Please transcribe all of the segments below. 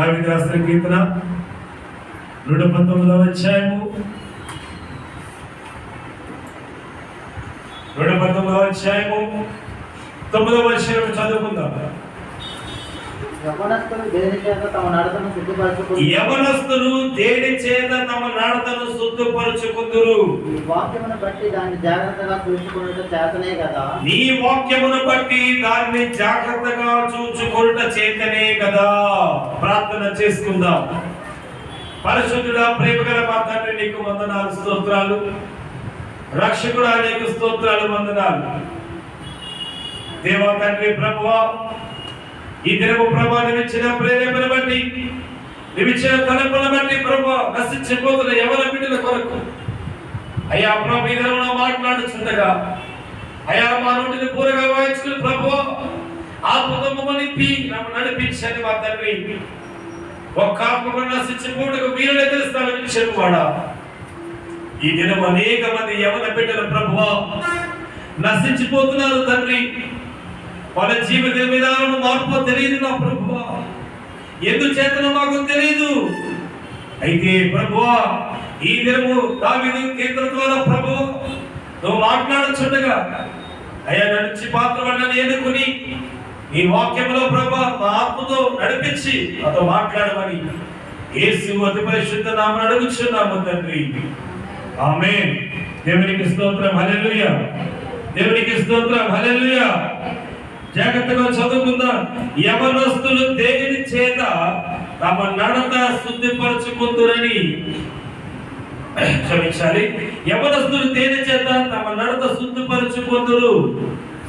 దావీదు రాసిన కీర్తన 119వ అధ్యాయము 9వ వచనం చదువుకుందాం. యవనస్తులు దేని చేత తమ నడతను శుద్ధపరచుకుందురు. నీ వాక్యమును బట్టి దాన్ని జాగ్రత్తగా చూచుకొనుట చేతనే కదా. ప్రార్థన చేసుకుందాం. పరిశుద్ధుడా, ప్రేమగల మా తండ్రి, నీకు వందనాలు, స్తోత్రాలు. రక్షకుడా, నీకు స్తోత్రాలు, వందనాలు. దేవా తండ్రి, ప్రభువా, ఈ దినము ప్రభా నిమిచ్చిన ప్రేరేపణ బట్టి, నిమిచ్చిన తలంపుల బట్టి ప్రభువా నశించిపోతున్న యవన బిడ్డల కొరకు అయ్యా ప్రభు ఈ దినమున మాట్లాడుచుండగా అయ్యా మా నోటిని పూరగా వాయించుకుని ప్రభువా ఆత్మతో నింపి నడిపించండి మా తండ్రి. ఒక్క ఆత్మకు నశించిపోవడానికి వీరులే తెలుస్తాను చెప్పవాడా. ఈ దినం అనేక మంది యవన బిడ్డల ప్రభువా నశించిపోతున్నారు తండ్రి. వాళ్ళ జీవిత విధానం మార్పు తెలియదు నా ప్రభువా, ఎందుచేతనో మాకు తెలియదు. అయితే ప్రభువా ఈ దినము దావీదు కీర్తన ద్వారా ప్రభువా నువ్వు మాట్లాడుచుండగా అయ్యా నడిచి పాత్ర వల్ల ఎన్నుకుని నీ వాక్యంలో ప్రభువా మా ఆత్మతో నడిపించి నాతో మాట్లాడమని యేసు అతి పరిశుద్ధ నామమున అడుగుచున్నాము తండ్రి. ఆమేన్. దేవునికి స్తోత్రం, హల్లెలూయా. దేవునికి స్తోత్రం, హల్లెలూయా. జాగ్రత్తగా చదువుకుందాం. యవనస్తులు దేని చేత తమ నడత శుద్ధిపరచుకుందురని, క్షమించాలి, యవనస్తులు దేని చేత తమ నడత శుద్ధిపరచుకుందురు.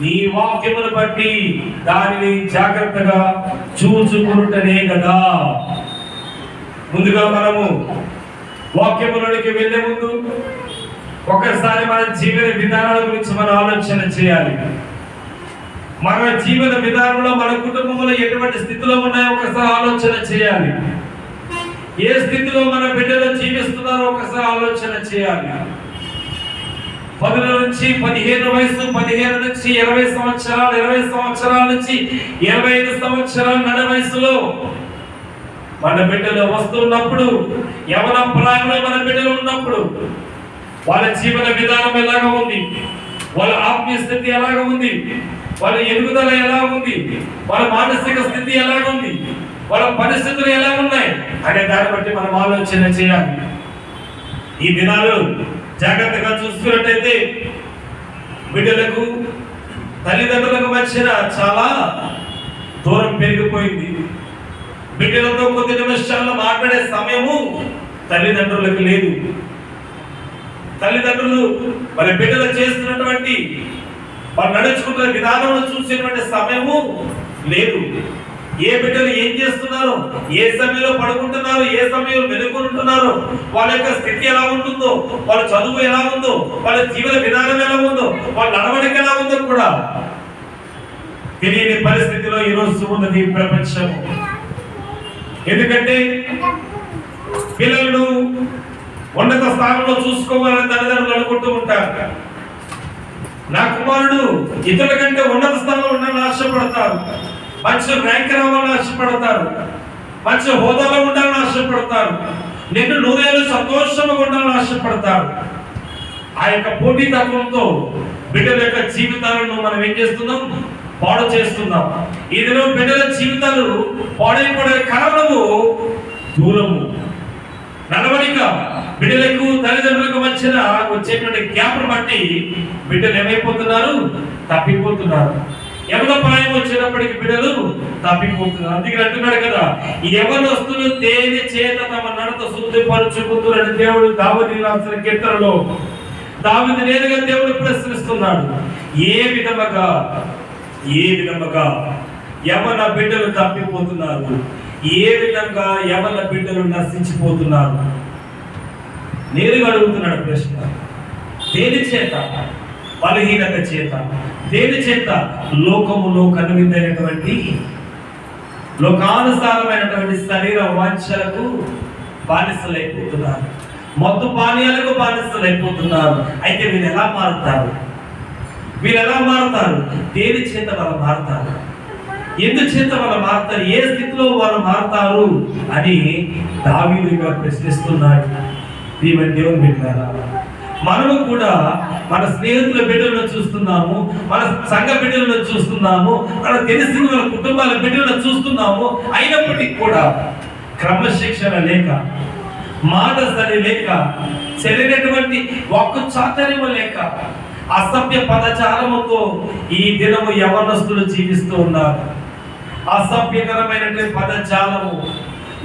నీ వాక్యమును బట్టి దానిని జాగ్రత్తగా చూచుకునుటనే కదా. ముందుగా మనము వాక్యములోనికి వెళ్ళే ముందు ఒకసారి మన జీవన విధానాల గురించి మనం ఆలోచన చేయాలి. మన జీవన విధానంలో మన కుటుంబంలో ఎటువంటి స్థితిలో ఉన్నాయో ఒకసారి ఆలోచన చేయాలి. ఏ స్థితిలో మన బిడ్డలు జీవిస్తున్నారో ఒకసారి ఆలోచన చేయాలి. 10 నుంచి 15 వయసు, 15 నుంచి 20 సంవత్సరాలు, 20 సంవత్సరాల నుంచి 25 సంవత్సరాల నడ వయసులో మన బిడ్డలు వస్తున్నప్పుడు, యవన ప్రాయంలో మన బిడ్డలు ఉన్నప్పుడు వాళ్ళ జీవన విధానం ఎలాగా ఉంది, వాళ్ళ ఆత్మీయ స్థితి ఎలాగా ఉంది, వాళ్ళ ఎదుగుదల ఎలా ఉంది, వాళ్ళ మానసిక స్థితి ఎలా ఉంది, వాళ్ళ పరిస్థితులు ఎలా ఉన్నాయి అనే దాన్ని బట్టి మనం ఆలోచన చేయాలి. ఈ దినాలు జాగ్రత్తగా చూసుకున్నట్టయితే బిడ్డలకు తల్లిదండ్రులకు మధ్యన చాలా దూరం పెరిగిపోయింది. బిడ్డలతో కొద్ది నిమిషాల్లో మాట్లాడే సమయము తల్లిదండ్రులకు లేదు. తల్లిదండ్రులు వాళ్ళ బిడ్డలు చేస్తున్నటువంటి వాళ్ళు నడుచుకుంటున్న విధానంలో చూసేటువంటి సమయము లేదు. ఏ బిడ్డలు ఏం చేస్తున్నారు, ఏ సమయంలో పడుకుంటున్నారు, ఏ సమయంలో మెలుకుంటున్నారు, వాళ్ళ యొక్క స్థితి ఎలా ఉంటుందో, వాళ్ళ చదువు ఎలా ఉందో, వాళ్ళ జీవన విధానం ఎలా ఉందో, వాళ్ళ నడవడిక ఎలా ఉందో కూడా తెలియని పరిస్థితిలో ఈరోజు ఉన్నది ప్రపంచము. ఎందుకంటే పిల్లలను ఉన్నత స్థానంలో చూసుకోవాలని తల్లిదండ్రులు అనుకుంటూ ఉంటారు. నా కుమారుడు ఇతరుల కంటే ఉన్నత స్థానంలో ఉండాలని ఆశపడతారు, మంచి ర్యాంక్ రావాలని ఆశపడతారు, మంచి హోదాలో ఉండాలని ఆశపడతారు, నిన్ను నూరేళ్ళు సంతోషంగా ఉండాలని ఆశపడతారు. ఆ యొక్క పోటీతత్వంతో బిడ్డల యొక్క జీవితాలను మనం ఏం చేస్తున్నాం, పాడు చేస్తున్నాం. ఇదిలో బిడ్డల జీవితాలు పాడైపోయే కారణము దూరము, నడవడిక, బిడ్డలకు తల్లిదండ్రులకు మధ్యన వచ్చేటువంటి గ్యాప్ బట్టి బిడ్డలు ఏమైపోతున్నారు, తప్పిపోతున్నారు. యవన ప్రాయం వచ్చినప్పటికీ బిడ్డలు తప్పిపోతున్నారు. అందుకని అంటున్నాడు కదా, యవనస్తులు దేని చేత తమ నడత శుద్ధిపరచుకుందురని దేవుడు దావీదు రాసిన కీర్తనలో దావీదు నేరుగా దేవుడు ప్రశ్నిస్తున్నాడు. ఏ విధముగా యవన బిడ్డలు తప్పిపోతున్నారు, ఏ విధంగా యవన బిడ్డలు నశించిపోతున్నారు నేరుగా అడుగుతున్నాడు ప్రశ్న. దేని చేత? బలహీనత చేత. దేని చేత? లోకములో కనువిందైనటువంటి లోకానుసారమైనటువంటి శరీర వాంఛలకు బానిసలైపోతున్నారు, మత్తు పానీయాలకు బానిసలైపోతున్నారు. అయితే వీళ్ళు ఎలా మారుతారు? దేని చేత వాళ్ళు మారుతారు? ఎందుచేత వాళ్ళు మారుతారు, ఏ స్థితిలో వాళ్ళు మారుతారు అని దావీదు గారు ప్రశ్నిస్తున్నాడు. దేవుని బిడ్డలారా, మనము కూడా మన స్నేహితుల బిడ్డలను చూస్తున్నాము, మన సంఘ బిడ్డలను చూస్తున్నాము, మనకు తెలిసిన మన కుటుంబాల బిడ్డలను చూస్తున్నాము. అయినప్పటికీ కూడా క్రమశిక్షణ లేక, మాట సరి లేక, సరైనటువంటి వాక్కు చాతుర్యము లేక, అసభ్య పదజాలముతో ఈ దినము యవనస్తులు జీవిస్తూ ఉన్నారు. అసభ్యకరమైనటువంటి పదజాలము,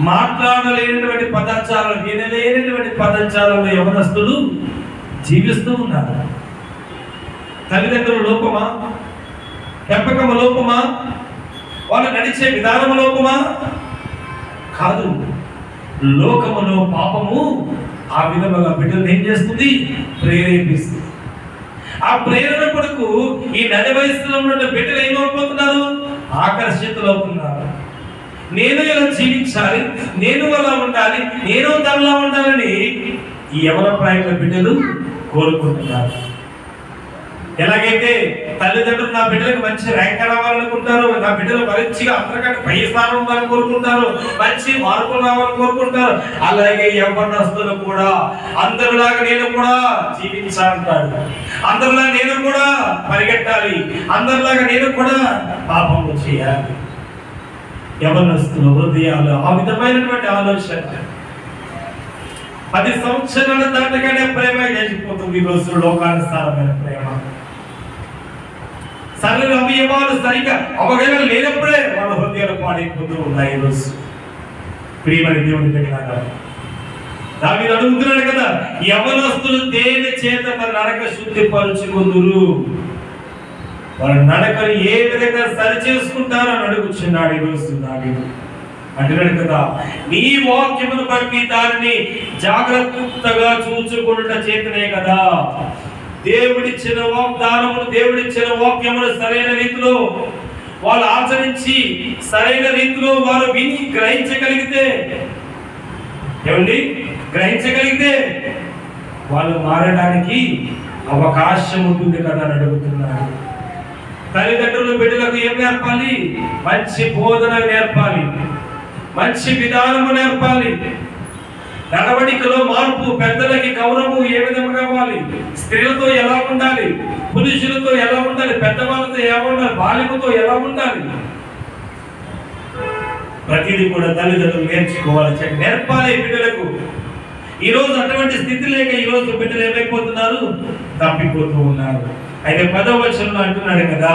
మాట్లాడలేనటువంటి పదజాలం, వినలేనటువంటి పదజాలంలో యవనస్తులు జీవిస్తూ ఉన్నారు. తల్లిదండ్రుల లోపమా, పెంపకము లోపమా, వాళ్ళు నడిచే విధానము లోపమా? కాదు, లోకములో పాపము ఆ విధముగా బిడ్డలు ఏం చేస్తుంది? ప్రేరేపిస్తుంది. ఆ ప్రేరణ కొరకు ఈ నడి వయసులో ఉన్న బిడ్డలు ఏమైపోతున్నారు? ఆకర్షితులవుతున్నారు. నేను ఇలా జీవించాలి, నేను అలా ఉండాలి, నేను తనలా ఉండాలని ఈ యవన ప్రాయంలో బిడ్డలు కోరుకుంటున్నారు. ఎలాగైతే తల్లిదండ్రులు నా బిడ్డలకు మంచి ర్యాంక్ రావాలనుకుంటారు, నా బిడ్డలు మంచిగా అందరికంటే పై స్థానం ఉండాలని కోరుకుంటారు, మంచి మార్కులు రావాలని కోరుకుంటారు, అలాగే యవ్వనస్తులు కూడా అందరిలాగా నేను కూడా జీవించాలంటాడు, అందరిలాగా నేను కూడా పరిగెట్టాలి, అందరిలాగా నేను కూడా పాపము చేయాలి. యవ్వనస్తుల హృదయాలు ఆ విధమైనటువంటి ఆలోచన 10 సంవత్సరాల దాటగానే ప్రేమ చేసిపోతుంది. ఈ రోజు లోకానుసారమైన ప్రేమ, సరైన అవయవాలు సరిగా అవగాహన లేనప్పుడే వాళ్ళ హృదయాలు పాడైపోతూ ఉన్నాయి. ఈ రోజు ప్రియమైన దేవుని బిడ్డలారా, దావీదు అడుగుతున్నాడు కదా, యవనస్తులు దేని చేత తన నడక శుద్ధిపరుచుకుందురు, వాళ్ళ నడకను ఏ విధంగా సరి చేసుకుంటారో అని అడుగుచున్నాడు. ఈ రోజు దావీదు అంటున్నాడు కదా, నీ వాక్యమును బట్టి దానిని జాగ్రత్తగా చూచుకున్నట చేతనే కదా దేవుడిచ్చిన వాగ్దానమును, దేవుడిచ్చిన వాక్యమును సరైన రీతిలో వాళ్ళు ఆచరించి, సరైన రీతిలో వారు విని గ్రహించగలిగితే, ఏమండి గ్రహించగలిగితే వాళ్ళు మారడానికి అవకాశం ఉంటుంది కదా అని అడుగుతున్నారు. తల్లిదండ్రులు బిడ్డలకు ఏం నేర్పాలి? మంచి బోధన నేర్పాలి, మంచి విధానము నేర్పాలి, నడవడికలో మార్పు, పెద్దలకి గౌరవం ఏ విధంగా కావాలి, స్త్రీలతో ఎలా ఉండాలి, పురుషులతో ఎలా ఉండాలి, పెద్దవాళ్ళతో ఎలా ఉండాలి, బాలికతో ఎలా ఉండాలి, ప్రతిదీ కూడా తల్లిదండ్రులు నేర్చుకోవాలి, నేర్పాలి బిడ్డలకు. ఈ రోజు అటువంటి స్థితి లేక ఈ రోజు బిడ్డలు ఏమైపోతున్నారు? తప్పిపోతూ ఉన్నారు. అయితే 10వ వచనంలో అంటున్నాడు కదా,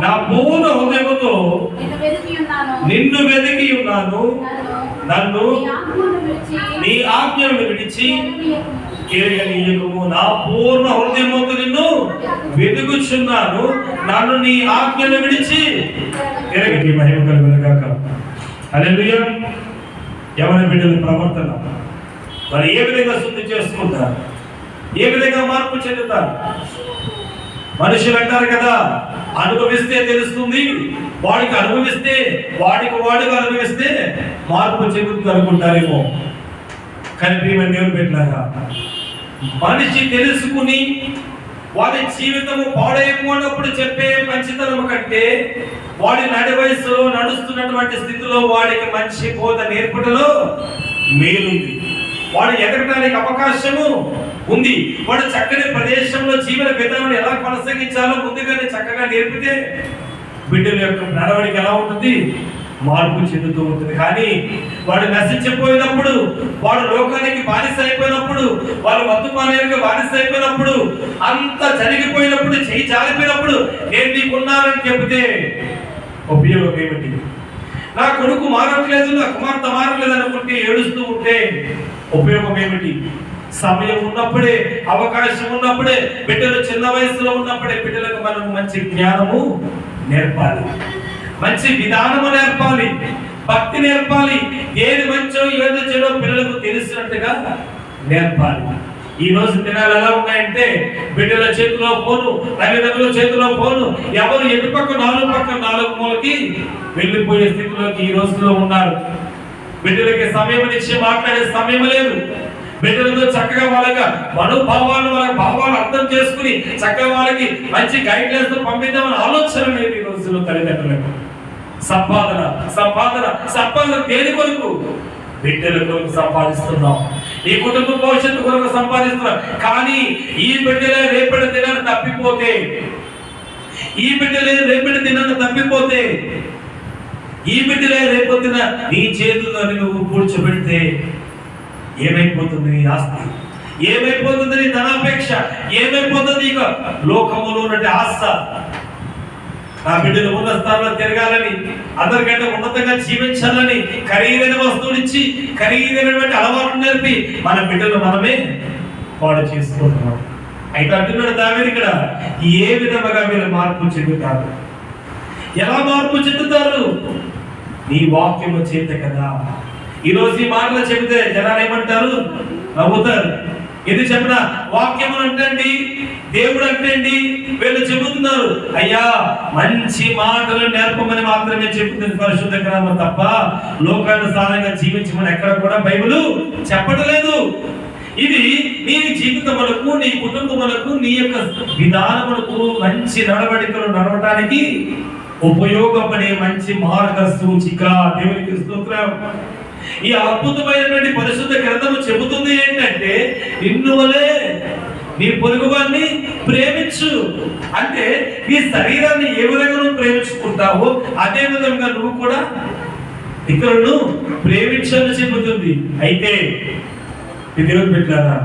నా పూర్ణ హృదయముతో నిన్ను వెతికి ఉన్నాను, నన్ను నీ ఆజ్ఞలను విడిచి తిరగనీయకుము. నా పూర్ణ హృదయముతో నిన్ను వెతుకుచున్నాను, నన్ను నీ ఆజ్ఞను విడిచి తిరగని. మహిమ కలుగును గాక. హల్లెలూయా. యవన బిడ్డల ప్రవర్తన మరి ఏ విధంగా శుద్ధి చేసుకుంటారు, ఏ విధంగా మార్పు చెందుతారు? మనుషులు అంటారు కదా, అనుభవిస్తే తెలుస్తుంది, వాడికి అనుభవిస్తే, వాడిగా అనుభవిస్తే మార్పు చెందుతుంది అనుకుంటారేమో. కానీ ప్రియమైన దేవుని బిడ్డలారా, మనిషి తెలుసుకుని వాడి జీవితము పాడైపోయినప్పుడు చెప్పే మంచితనము కంటే, వాడి నడి వయసులో నడుస్తున్నటువంటి స్థితిలో వాడికి మంచి బోధ నేర్పుటలో మేలుంది. వాడు ఎదగడానికి అవకాశము ఉంది. వాడు చక్కని ప్రదేశంలో జీవన విధానం ఎలా కొనసాగించాలో ముందుగానే చక్కగా నేర్పితే బిడ్డల యొక్క నడవడికి ఎలా ఉంటుంది? మార్పు చెందుతూ ఉంటుంది. కానీ వాడు నశించిపోయినప్పుడు, వాడు లోకానికి బానిస అయిపోయినప్పుడు, వాళ్ళు మత్తుపానీయానికి బానిస అయిపోయినప్పుడు, అంత జరిగిపోయినప్పుడు, చేయి జారిపోయినప్పుడు నేను నీకున్నానని చెబితే ఉపయోగం ఏమిటి? నా కొడుకు మారట్లేదు, నా కుమార్తె మారట్లేదు అనుకుంటే ఏడుస్తూ ఉంటే ఉపయోగం ఏమిటి? సమయం ఉన్నప్పుడే, అవకాశం ఉన్నప్పుడే, బిడ్డలు చిన్న వయసులో ఉన్నప్పుడే బిడ్డలకు మనం మంచి జ్ఞానము నేర్పాలి, మంచి విధానము నేర్పాలి, భక్తి నేర్పాలి, ఏది మంచో ఏదో చెడో పిల్లలకు తెలిసినట్టుగా నేర్పాలి. ఈ రోజు దినాలు ఎలా ఉన్నాయంటే, బిడ్డల చేతిలో ఫోను, తల్లిదండ్రుల చేతిలో ఫోను, ఎవరు ఎటుపక్క నాలుగు మూలకి వెళ్ళిపోయే స్థితిలోకి ఈ రోజులో ఉన్నారు. బిడ్డలకి సమయం ఇచ్చి మాట్లాడే సమయం లేదు. బిడ్డలతో చక్కగా వాళ్ళ మనోభావాలు, వాళ్ళ భావాలు అర్థం చేసుకుని చక్కగా వాళ్ళకి మంచి గైడ్లైన్స్ పంపిద్దామని ఆలోచన లేదు ఈ రోజులో తల్లిదండ్రులకు. సంపాదన సంపాదన సంపాదన దేని కొరకు? బిడ్డల కొరకు సంపాదిస్తున్నాం, ఈ కుటుంబ భవిష్యత్తు కొరకు సంపాదిస్తున్నాం. కానీ ఈ బిడ్డలే రేపటి దినాన్ని తప్పిపోతే, ఈ బిడ్డలే రేపటి దినాన్ని తప్పిపోతే, ఈ బిడ్డలే రేపొద్దున నీ చేతుల్లో నువ్వు కూర్చోబెడితే ఏమైపోతుంది నీ ఆస్తి? ఏమైపోతుంది నీ ధనాపేక్ష? ఏమైపోతుంది ఇక లోకములో ఉన్నటువంటి ఆశ? నా బిడ్డలు ఉన్న స్థానంలో తిరగాలని, అందరికంటే ఉన్నతంగా జీవించాలని ఖరీదైన వస్తువులు ఇచ్చి ఖరీదైనటువంటి అలవాటు నేర్పి మన బిడ్డలు మనమే పాడు చేసుకుంటున్నాం. అయితే అంటున్నాడు దావీదు ఇక్కడ, ఏ విధముగా వీళ్ళు మార్పు చెందుతారు? ఎలా మార్పు చెందుతారు? నీ వాక్యము చేత కదా. ఈరోజు ఈ మాటలు చెబితే జనాలు ఏమంటారు? నవ్వుతారు. ఇది చెప్పిన వాక్యము అంటండి, దేవుడు అంటండి, వీళ్ళు చెబుతున్నారు. అయ్యా, మంచి మాటలు నేర్పమని మాత్రమే చెబుతుంది పరిశుద్ధ గ్రంథం తప్ప లోకానుసారంగా జీవించమని ఎక్కడ కూడా బైబిల్ చెప్పట్లేదు. ఇది నీ జీవితములకు, నీ కుటుంబములకు, నీ యొక్క విధానములకు మంచి నడవడికలు నడవటానికి ఉపయోగపడే మంచి మార్గ సూచిక. దేవునికి స్తోత్రం. ఈ అద్భుతమైనటువంటి పరిశుద్ధ గ్రంథము చెబుతుంది ఏంటంటే, నిన్ను వలే నీ పొరుగువాన్ని ప్రేమించు. అంటే నీ శరీరాన్ని ఏ విధంగా నువ్వు ప్రేమించుకుంటావో అదే విధంగా నువ్వు కూడా ఇతరులను ప్రేమించాలని చెబుతుంది. అయితే దేవుని బిడ్డలారా,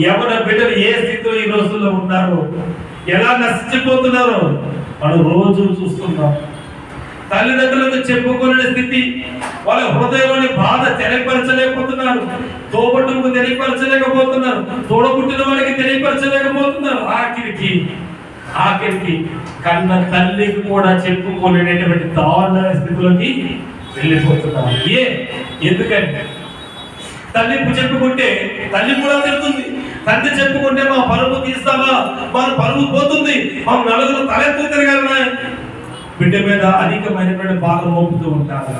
యవన బిడ్డలు ఏ స్థితిలో ఈ రోజుల్లో ఉన్నారో, ఎలా నశించిపోతున్నారో మనం రోజు చూస్తున్నాం. తల్లిదండ్రులకు చెప్పుకోలేని స్థితి, వాళ్ళ హృదయంలోని బాధ తెలియపరచలేకపోతున్నారు, తోబట్టుకు తెలియపరచలేకపోతున్నారు, తోడబుట్టిన వాడికి తెలియపరచలేకపోతున్నారు. ఆఖరికి కన్న తల్లికి కూడా చెప్పుకోలేనటువంటి దారుణ స్థితిలోకి వెళ్ళిపోతున్నారు. ఎందుకంటే తల్లి చెప్పుకుంటే తల్లి కూడా తిరుగుతుంది, తండ్రి చెప్పుకుంటే మా పరువు తీస్తావా, మా పరువు పోతుంది, మా నలుగురు తలెత్తు తిరగాలన్నా బిడ్డ మీద అధికమైనటువంటి భాగం మోపుతూ ఉంటారు.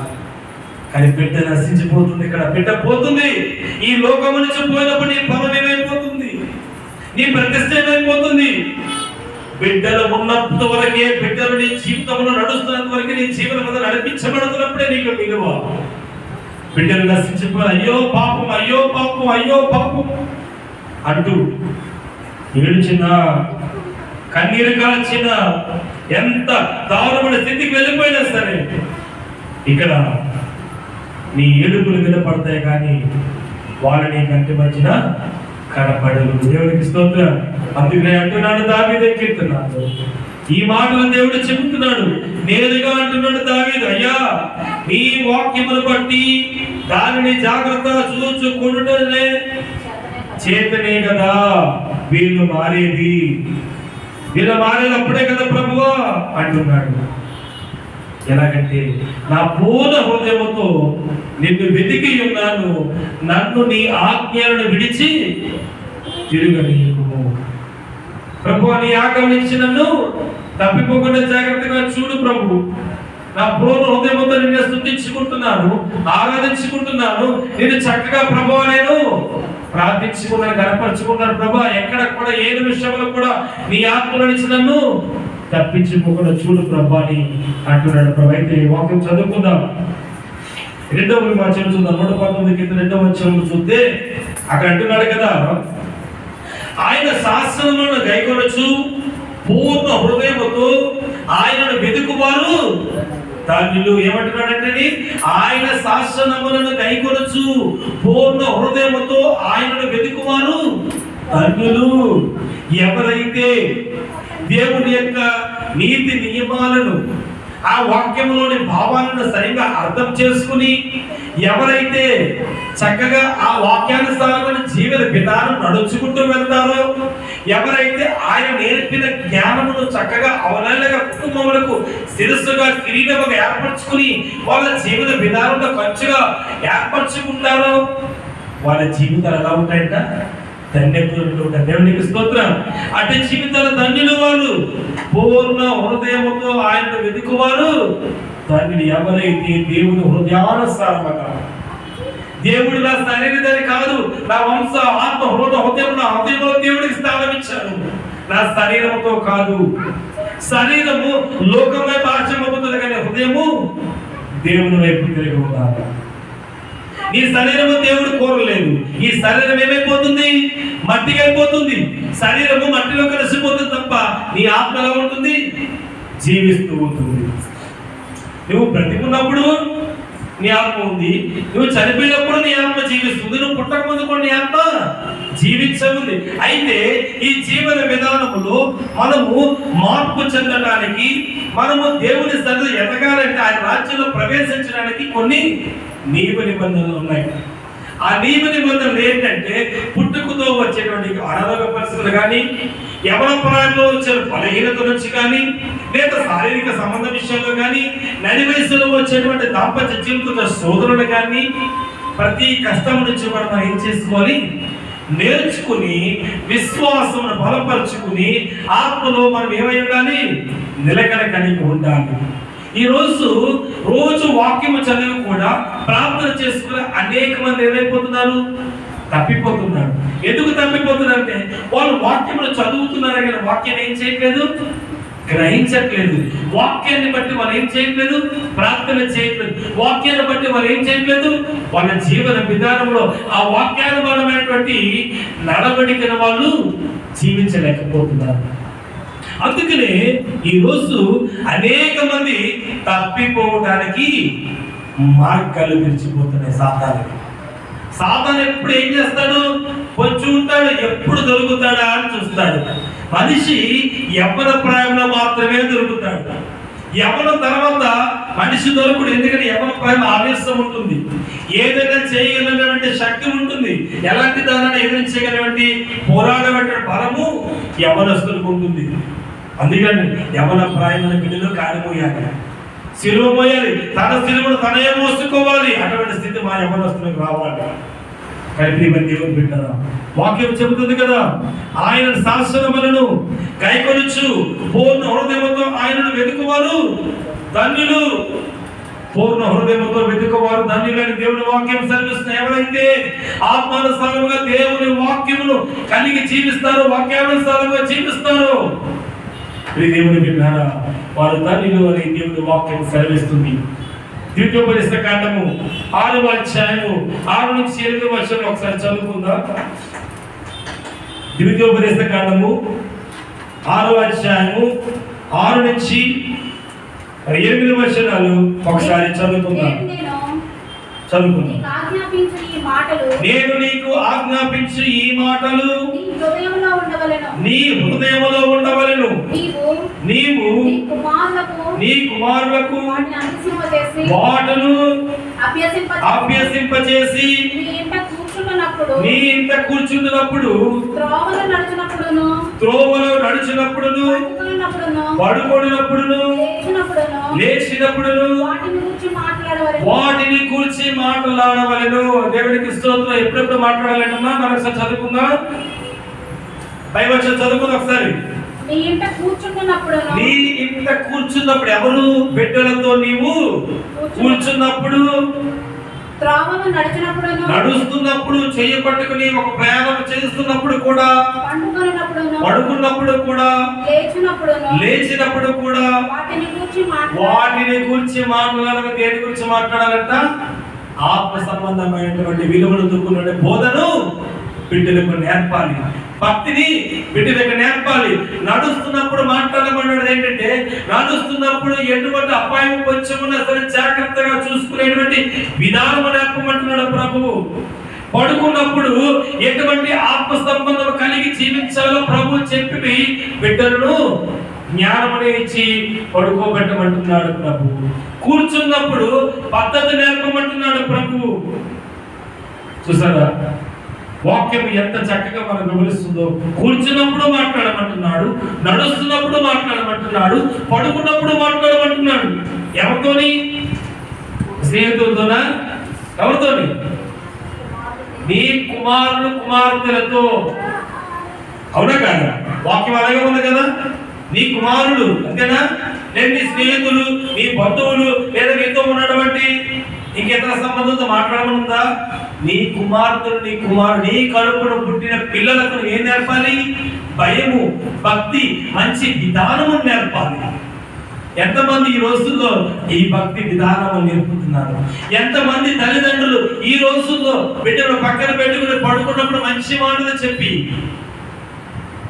కానీ బిడ్డ నశించిపోతుంది. ఇక్కడ బిడ్డ పోతుంది. ఈ లోకము నుంచి పోయినప్పుడు నీ పరువు ఏమైపోతుంది, నీ ప్రతిష్ట ఏమైపోతుంది? బిడ్డలు ఉన్నంత వరకే, బిడ్డలు నీ జీవితంలో నడుస్తున్నంత వరకు, నీ జీవనం మీద నడిపించబడుతున్నప్పుడే నీకు విలువ. బిడ్డలు నశించిపోయి అయ్యో పాపం, అయ్యో పాపం, అయ్యో పాపం అంటూ ఏడ్చిన, కన్నీరు కాల్చిన, ఎంత దారుణమైన స్థితికి వెళ్ళిపోయినా సరే ఇక్కడ నీ ఏడుపులు వినపడతాయి, కానీ వాళ్ళని కంటి మధ్యన కనపడరు. దేవునికి స్తోత్రం. అందుకనే అంటున్నాడు దావీదు కీర్తనలో, ఈ మాటలు దేవుడు చెబుతున్నాడు. నేరుగా అంటున్నాడు దావీదు, అయ్యా నీ వాక్యమును బట్టి దానిని జాగ్రత్త చూచుకుంటే చేతనే కదా వీళ్ళు మారేది, వీళ్ళు మారేటప్పుడే కదా ప్రభువా అంటున్నాడు. ఎలాగంటే, నా పూర్ణ హృదయముతో నిన్ను వెతికి ఉన్నాను, నన్ను నీ ఆజ్ఞలను విడిచి తిరుగనీయకుము. ప్రభువా, నీ ఆజ్ఞలు ఇచ్చి నన్ను తప్పిపోకుండా జాగ్రత్తగా చూడు ప్రభు. నా పూర్ణ హృదయముతో నిన్ను స్తుతించుకుంటున్నాను, ఆరాధించుకుంటున్నాను, నేను చక్కగా ప్రభువా నేను ప్రార్థించుకున్నాను, గణపరుచుకున్నాను ప్రభా. ఎక్కడ కూడా ఏ విషయంలో కూడా నీ ఆత్మలను ఇచ్చి నన్ను తప్పించుకోకుండా చూడు ప్రభా అని అంటున్నాడు ప్రభు. అయితే వాక్యం చదువుకుందాం. 2వ వచనం చూద్దాం. 119 కింద 2వ వచనం చూస్తే అక్కడ అంటున్నాడు కదా, ఆయన శాసనములను గైకొనొచ్చు పూర్ణ హృదయముతో ఆయనను వెతుకువారు ధన్యులు. ఏమంటున్నాడంటే, ఆయన శాసనములను గైకొనొచ్చు పూర్ణ హృదయముతో ఆయనను వెతుకువారు ధన్యులు. ఎవరైతే దేవుని యొక్క నీతి నియమాలను, ఆ వాక్యములోని భావాలను సరిగా అర్థం చేసుకుని, ఎవరైతే చక్కగా ఆ వాక్యానుసారమైన జీవన విధానం నడుచుకుంటూ వెళ్తారో, ఎవరైతే ఆయన నేర్పిన జ్ఞానమును చక్కగా అవలేలగా కుటుంబములకు శిరస్సుగా కిరీటముగా ఏర్పరచుకుని వాళ్ళ జీవన విధానంలో ఖర్చుగా ఏర్పరచుకుంటారో వాళ్ళ జీవితాలు ఎలా ఉంటాయంట? ధన్యతలు ఉంటాయి. దేవునికి స్తోత్రం. అంటే జీవితాల ధన్యులు వాళ్ళు. పూర్ణ హృదయముతో ఆయనను వెతుకువారు ధన్యులు. ఎవరైతే దేవుని హృదయానుసారముగా, దేవుడు నా శరీరదారి కాదు, నా వంశ ఆత్మ హృదయం, నా హృదయంలో దేవుడికి స్థానం ఇచ్చారు, నా శరీరముతో కాదు. శరీరము లోకమే ఆచమతో దేవుని వైపు తిరిగి ఉండాలి. నీ శరీరము దేవుడు కోరలేదు. ఈ శరీరం ఏమైపోతుంది? మట్టిగా అయిపోతుంది. శరీరము మట్టిలో కలిసిపోతుంది తప్ప నీ ఆత్మ ఎలా ఉంటుంది? జీవిస్తూ ఉంటుంది. నువ్వు బ్రతికున్నప్పుడు నీ ఆత్మ ఉంది, నువ్వు చనిపోయినప్పుడు నీ ఆత్మ జీవిస్తుంది, నువ్వు పుట్టక ముందు కూడా నీ ఆత్మ జీవించవుంది. అయితే ఈ జీవన విధానములో మనము మార్పు చెందడానికి, మనము దేవుని సన్నిధిలో ఎదగాలంటే ఆయన రాజ్యంలో ప్రవేశించడానికి కొన్ని నియమ నిబంధనలు ఉన్నాయి. ఆ నియమ నిబంధనలు ఏంటంటే పుట్టుకతో వచ్చేటువంటి అనారోగ్య పరిస్థితులు కానీ, యవన ప్రాయంలో వచ్చే బలహీనత నుంచి కానీ, లేదా శారీరక సంబంధ విషయంలో కానీ, నడి వయసులో వచ్చేటువంటి దాంపత్య జీవితంలో శోధనలు కానీ, ప్రతి కష్టం నుంచి మనం ఏం చేసుకోవాలి? నేర్చుకుని విశ్వాసమును బలపరుచుకుని ఆత్మలో మనం ఏమై ఉండాలి? నిలకడ కలిగి ఉండాలి. ఈ రోజు వాక్యము చదివి కూడా ప్రార్థన చేసుకుని అనేక మంది ఏమైపోతున్నారు? తప్పిపోతున్నారు. ఎందుకు తప్పిపోతున్నారు అంటే వాళ్ళు వాక్యమును చదువుతున్నారు కానీ వాక్యాన్ని ఏం చేయట్లేదు, గ్రహించట్లేదు. వాక్యాన్ని బట్టి వాళ్ళు ఏం చేయట్లేదు, ప్రార్థన చేయట్లేదు. వాక్యాన్ని బట్టి వాళ్ళు ఏం చేయట్లేదు, వాళ్ళ జీవన విధానంలో ఆ వాక్యానుబలమైనటువంటి నడవడికను వాళ్ళు జీవించలేకపోతున్నారు. అందుకనే ఈరోజు అనేక మంది తప్పిపోవడానికి మార్గాలు విరిచిపోతున్నాయి. సాతాను ఎప్పుడు ఏం చేస్తాడు? కొంచెం ఉంటాడు, ఎప్పుడు దొరుకుతాడా అని చూస్తాడు. మనిషి యవ్వన ప్రాయంలో మాత్రమే దొరుకుతాడు. యవ్వన తర్వాత మనిషి దొరకడు. ఎందుకంటే యవ్వన ప్రాయం ఆవేశం ఉంటుంది, ఏదైనా చేయగలిగినటువంటి శక్తి ఉంటుంది, ఎలాంటి దానిని ఎదిరించగలిగినటువంటి పోరాడేటువంటి బలము యవ్వనస్తులకు ఉంటుంది. అందుకని యవ్వన ప్రాయమైన బిడ్డలు కాలిపోయాలి, సిలువ పోయాలి, తన సిలువను తనే మోసుకోవాలి. అటువంటి స్థితి మా యవ్వనస్తులకు రావాలి. కానీ దేవుని బిడ్డరా, వాక్యం చెబుతుంది కదా, ఆయన శాసనములను కైకొనుచు పూర్ణ హృదయముతో ఆయనను వెతుకువారు ధన్యులు. పూర్ణ హృదయముతో వెతుకువారు ధన్యులు అని దేవుని వాక్యం సెలవిస్తుంది. ఎవరైతే ఆత్మానుసారముగా దేవుని వాక్యమును కలిగి జీవిస్తారో, వాక్యానుసారంగా జీవిస్తారో దేవుని బిడ్డరా, వారు ధన్యులు అని దేవుని వాక్యం సెలవిస్తుంది. ద్వితీయోపదేశ కాండము 6వ అధ్యాయము 6 నుంచి 8 వచనం ఒకసారి చదువుకుందాం. ద్వితీయోపదేశ కాండము 6వ అధ్యాయము 6 నుంచి 8 వచనాలు ఒకసారి చదువుకుందాం. నేను నీకు ఆజ్ఞాపించు ఈ మాటలు నీ హృదయములో ఉండవలెను. నీవు నీ కుమారులకు వాటను అభ్యసింపచేసి నీ ఇంట కూర్చున్నప్పుడు, త్రోవలో నడుచునప్పుడును, పడుకొనినప్పుడును, లేచినప్పుడును వాటిని కూర్చి మాట్లాడవలెను. దేవుడికి స్తోత్రం. ఎప్పుడెప్పుడు మాట్లాడాలంటమ్మా? మనం చదువుకుందాం, బైబిల్ చదువుకుందాం ఒకసారి. నీ ఇంట కూర్చున్నప్పుడు, ఎవరు? బిడ్డలతో నీవు కూర్చున్నప్పుడు, నడుస్తున్నప్పుడు, చెయ్యి పట్టుకుని ఒక ప్రయాణం చేస్తున్నప్పుడు కూడా, పడుకున్నప్పుడు కూడా, లేచినప్పుడు కూడా వాటిని గురించి మాట్లాడాలి. దేని గురించి మాట్లాడాలంట? ఆత్మ సంబంధమైనటువంటి విలువలు దుక్కున్న బోధను బిడ్డలకు నేర్పాలి. భక్తిని బిడ్డలకు నేర్పాలి. నడుస్తున్నప్పుడు మాట్లాడమన్నది ఏంటంటే, నడుస్తున్నప్పుడు ఎటువంటి అపాయం కొంచెమున్నా సరే జాగ్రత్తగా చూసుకునేటువంటి విధానం నేర్పమంటున్నాడు ప్రభువు. పడుకున్నప్పుడు ఎటువంటి ఆత్మ సంబంధం కలిగి జీవించాలో ప్రభు చెప్పి బిడ్డలను జ్ఞానమునే ఇచ్చి పడుకోబెట్టమంటున్నాడు ప్రభు. కూర్చున్నప్పుడు పద్ధతి నేర్పమంటున్నాడు ప్రభు. చూసారా వాక్యం ఎంత చక్కగా మనకు వివరిస్తుందో. కూర్చున్నప్పుడు మాట్లాడమంటున్నాడు, నడుస్తున్నప్పుడు మాట్లాడమంటున్నాడు, పడుకున్నప్పుడు మాట్లాడమంటున్నాడు. ఎవరితోని? స్నేహితులతోనా? ఎవరితోని? నీ కుమారులు కుమార్తెలతో. అవునా కాదా? వాక్యం అలాగే ఉంది కదా. నీ కుమారుడు అంతేనా? లేదు నీ స్నేహితులు, నీ బంధువులు, లేదా నీతో ఉన్నటువంటి ఇంకెతర సంబంధంతో మాట్లాడమనుందా? నీ కుమార్తెలు, నీ కుమారుడు, నీ కడుపును పుట్టిన పిల్లలకు ఏం నేర్పాలి? భయము, భక్తి, మంచి విధానము నేర్పాలి. ఎంతమంది ఈ రోజుల్లో ఈ భక్తి విధానం నేర్పుతున్నారు? ఎంతమంది తల్లిదండ్రులు ఈ రోజుల్లో బిడ్డను పక్కన పెట్టుకుని పడుకున్నప్పుడు మంచి మాటలు చెప్పి,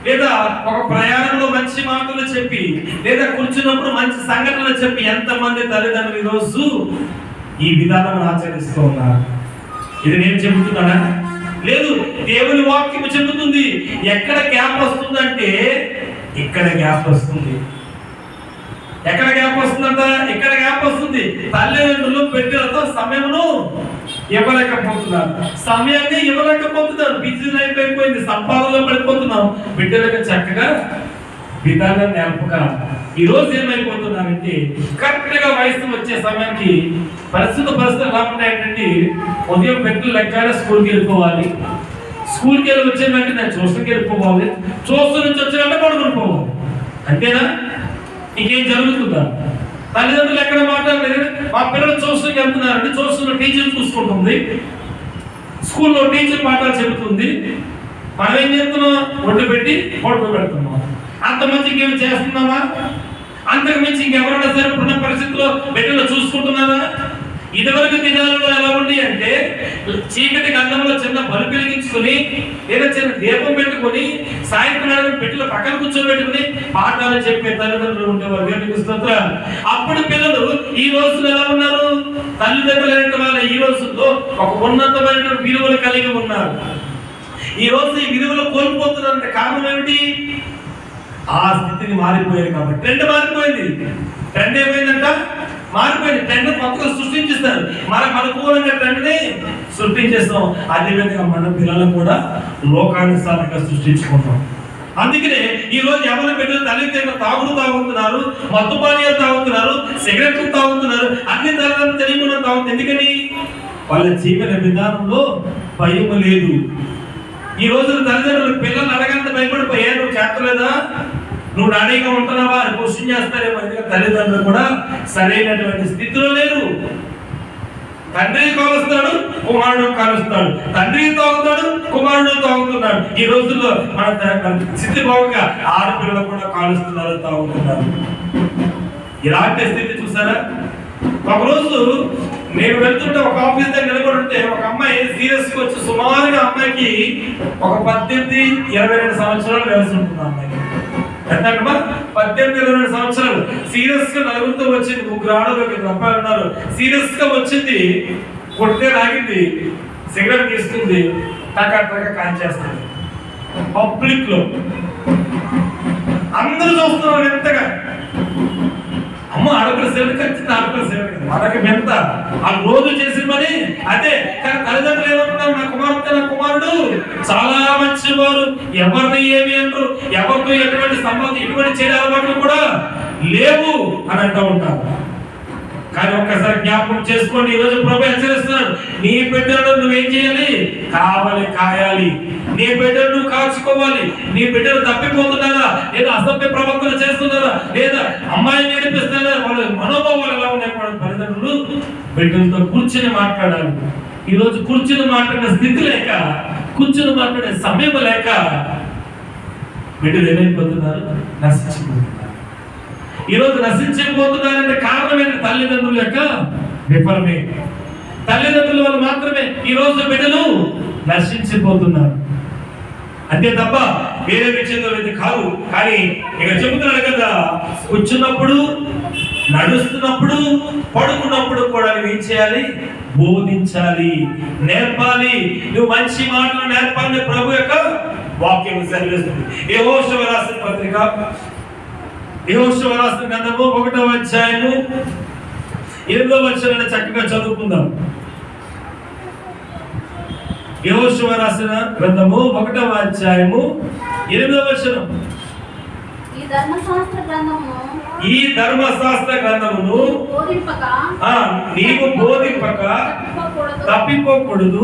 లేదా ఒక ప్రయాణంలో మంచి మాటలు చెప్పి, లేదా కూర్చున్నప్పుడు మంచి సంఘటనలు చెప్పి, ఎంతమంది తల్లిదండ్రులు ఈ రోజు ఈ విధానం ఆచరిస్తూ ఉన్నారు? ఇది నేను చెబుతున్నానా? లేదు, దేవుని వాక్యం చెబుతుంది. ఎక్కడ గ్యాప్ వస్తుందంటే ఇక్కడ గ్యాప్ వస్తుంది. ఎక్కడ గ్యాప్ వస్తుందంట? ఇక్కడ గ్యాప్ వస్తుంది. తల్లిదండ్రులు బిడ్డలతో సమయమును ఇవ్వలేకపోతున్నారు, సమయాన్ని ఇవ్వలేకపోతున్నారు. బిజీ లైఫ్ అయిపోయింది, సంపాదనలో పడిపోతున్నాం. బిడ్డలకు చక్కగా విధానం నేర్పక ఈ రోజు ఏమైపోతున్నారంటే కరెక్ట్ గా వయసు వచ్చే సమయానికి పరిస్థితులు ఎలా ఉంటాయంటే, ఉదయం పెట్టులు లెక్కాల స్కూల్కి వెళ్ళిపోవాలి, స్కూల్కి వెళ్ళి వచ్చే వెంటనే నేను ట్యూషన్కి వెళ్ళిపోవాలి, ట్యూషన్ నుంచి వచ్చే పడుకుని పోవాలి. అంతేనా? ఇంకేం జరుగుతుందా? తల్లిదండ్రులు ఎక్కడ మాట్లాడలేదు. మా పిల్లలు ట్యూషన్కి వెళ్తున్నారంటే ట్యూషన్లో టీచర్ చూసుకుంటుంది, స్కూల్లో టీచర్ పాఠాలు చెబుతుంది. మనం ఏం చేస్తున్నాం? ఒడ్డు పెట్టి పడుకో పెడుతున్నాం. అంత మంచి ఇంకేమి చేస్తున్నామా? అంతకు మించి ఇంకెవరైనా సరే ఉన్న పరిస్థితుల్లో బిడ్డలు చూసుకుంటున్నారా? ఇదివరకు దినాలలో ఎలా ఉంది అంటే, చీకటి గంధంలో చిన్న బల్బు వెలిగించుకుని లేదా చిన్న దీపం పెట్టుకుని సాయంత్రం బిడ్డలు పక్కన కూర్చోబెట్టుకుని పాఠాలు చెప్పే తల్లిదండ్రులు ఉండేవారు. దేవునికి స్తోత్రం. అప్పుడు పిల్లలు ఈ రోజుల్లో ఎలా ఉన్నారు? తల్లిదండ్రులైన వాళ్ళ ఈ రోజుల్లో ఒక ఉన్నతమైన విలువలు కలిగి ఉన్నారు. ఈ రోజు ఈ విలువలు కోల్పోతున్నంత కారణం ఏమిటి? ఆ స్థితిని మారిపోయాయి కాబట్టి. ట్రెండ్ మారిపోయింది. ట్రెండ్ ఏమైందంట? మారిపోయింది. ట్రెండ్ కొత్తగా సృష్టించేస్తారు, మనకు అనుకూలంగా ట్రెండ్ని సృష్టించేస్తాం. అదేవిధంగా మన పిల్లలను కూడా లోకానుసారంగా సృష్టించుకుంటాం. అందుకనే ఈ రోజు ఎవరి బిడ్డలు తల్లిదండ్రులు తాగుతున్నారు, మత్తు పానీయాలు తాగుతున్నారు, సిగరెట్లు తాగుతున్నారు, అన్ని తల్లిదండ్రులు తెలియకుండా తాగుతుంది. ఎందుకని? వాళ్ళ జీవన విధానంలో భయం లేదు. ఈ రోజు తల్లిదండ్రులు పిల్లల్ని అడగంత భయపడిపోయా, నువ్వు చేస్తలేదా, నువ్వు నాడీగా ఉంటున్నావా అని క్వశ్చన్ చేస్తారేమో. ఎందుకంటే తల్లిదండ్రులు కూడా సరైనటువంటి స్థితిలో లేరు. తండ్రి కాలుస్తాడు, కుమారుడు కాలుస్తాడు, తండ్రి తాగుతాడు, కుమారుడు తాగుతున్నాడు. ఈ రోజుల్లో మన స్థితి బాగుగా ఆడపిల్లలు కూడా కాలుస్తున్నారు, తాగుతున్నారు. ఇలాంటి స్థితి చూసారా? ఒకరోజు నేను వెళ్తుంటే ఒక ఆఫీస్ దగ్గర నిలబడి ఉంటే ఒక అమ్మాయి సీరియస్ గా వచ్చి, సుమారుగా అమ్మాయికి ఒక 18-22 సంవత్సరాలు వయసు ఉంటుంది. అమ్మాయికి ఎంతమ్మా? 18-22 సంవత్సరాలు. సీరియస్ గా నలుగురితో వచ్చింది. 3 ఆడవాళ్ళు 2 అబ్బాయిలు ఉన్నారు. సీరియస్ గా వచ్చింది, కొడితే లాగింది, సిగరెట్ తీసుకుంది, టకా కాల్చేస్తుంది పబ్లిక్ లో. అందరూ చూస్తున్నారు ఎంతగా. అమ్మ ఆడపిల్ల సేవ ఖచ్చితంగా ఆడపిల్ల సేవ మనకి మెంత ఆ రోజు చేసిన పని అదే. కానీ తల్లిదండ్రులు ఏమంటున్నారు? నా కుమార్తె నా కుమారుడు చాలా మంచివారు, ఎవరిని ఏమి అంటారు, ఎవరితో ఎటువంటి సంబంధం ఎటువంటి చేయడం అలవాట్లు కూడా లేవు అని అంటూ ఉంటారు. కానీ ఒక్కసారి జ్ఞాపకం చేసుకోండి, ఈ రోజు ప్రభు హెచ్చరిస్తున్నాడు, నీ బిడ్డలను నువ్వేం చేయాలి? కాయాలి. నీ బిడ్డను నువ్వు కాచుకోవాలి. నీ బిడ్డలు తప్పిపోతున్నారా, లేదా అసభ్య ప్రవర్తన చేస్తున్నారా, లేదా అమ్మాయిని నేర్పిస్తున్నారా, వాళ్ళ మనోభావాలు ఎలా ఉన్నాయి? తల్లిదండ్రులు బిడ్డలతో కూర్చొని మాట్లాడాలి. ఈ రోజు కూర్చొని మాట్లాడే స్థితి లేక, కూర్చొని మాట్లాడే సమయం లేక బిడ్డలు ఏమైపోతున్నారు? నశించిపోతున్నారు. ఈ రోజు నశించకపోతున్నారంటే కారణం ఏంటి? తల్లిదండ్రుల యొక్క విఫలమే. తల్లిదండ్రుల వల్ల మాత్రమే ఈ రోజు బిడ్డలు నశించిపోతున్నారు. అంతే తప్ప వేరే విషయంలో అయితే కాదు. కానీ ఇక చెబుతున్నాడు కదా, కూర్చున్నప్పుడు, నడుస్తున్నప్పుడు, పడుకున్నప్పుడు కూడా నువ్వు ఏం చేయాలి? బోధించాలి, నేర్పాలి. నువ్వు మంచి మాటలు నేర్పాలని ప్రభు యొక్క వాక్యం సెలవిస్తుంది. యెహోషువ రాసిన పత్రిక, యెహోషువ రాసిన గ్రంథము 1వ అధ్యాయము 8వ వచనాన్ని చక్కగా చదువుకుందాం. యెహోషువ రాసిన గ్రంథము 1వ అధ్యాయము 8వ వచనం. ఈ ధర్మశాస్త్ర గ్రంథమును నీవు బోధింపక తప్పిపోకూడదు,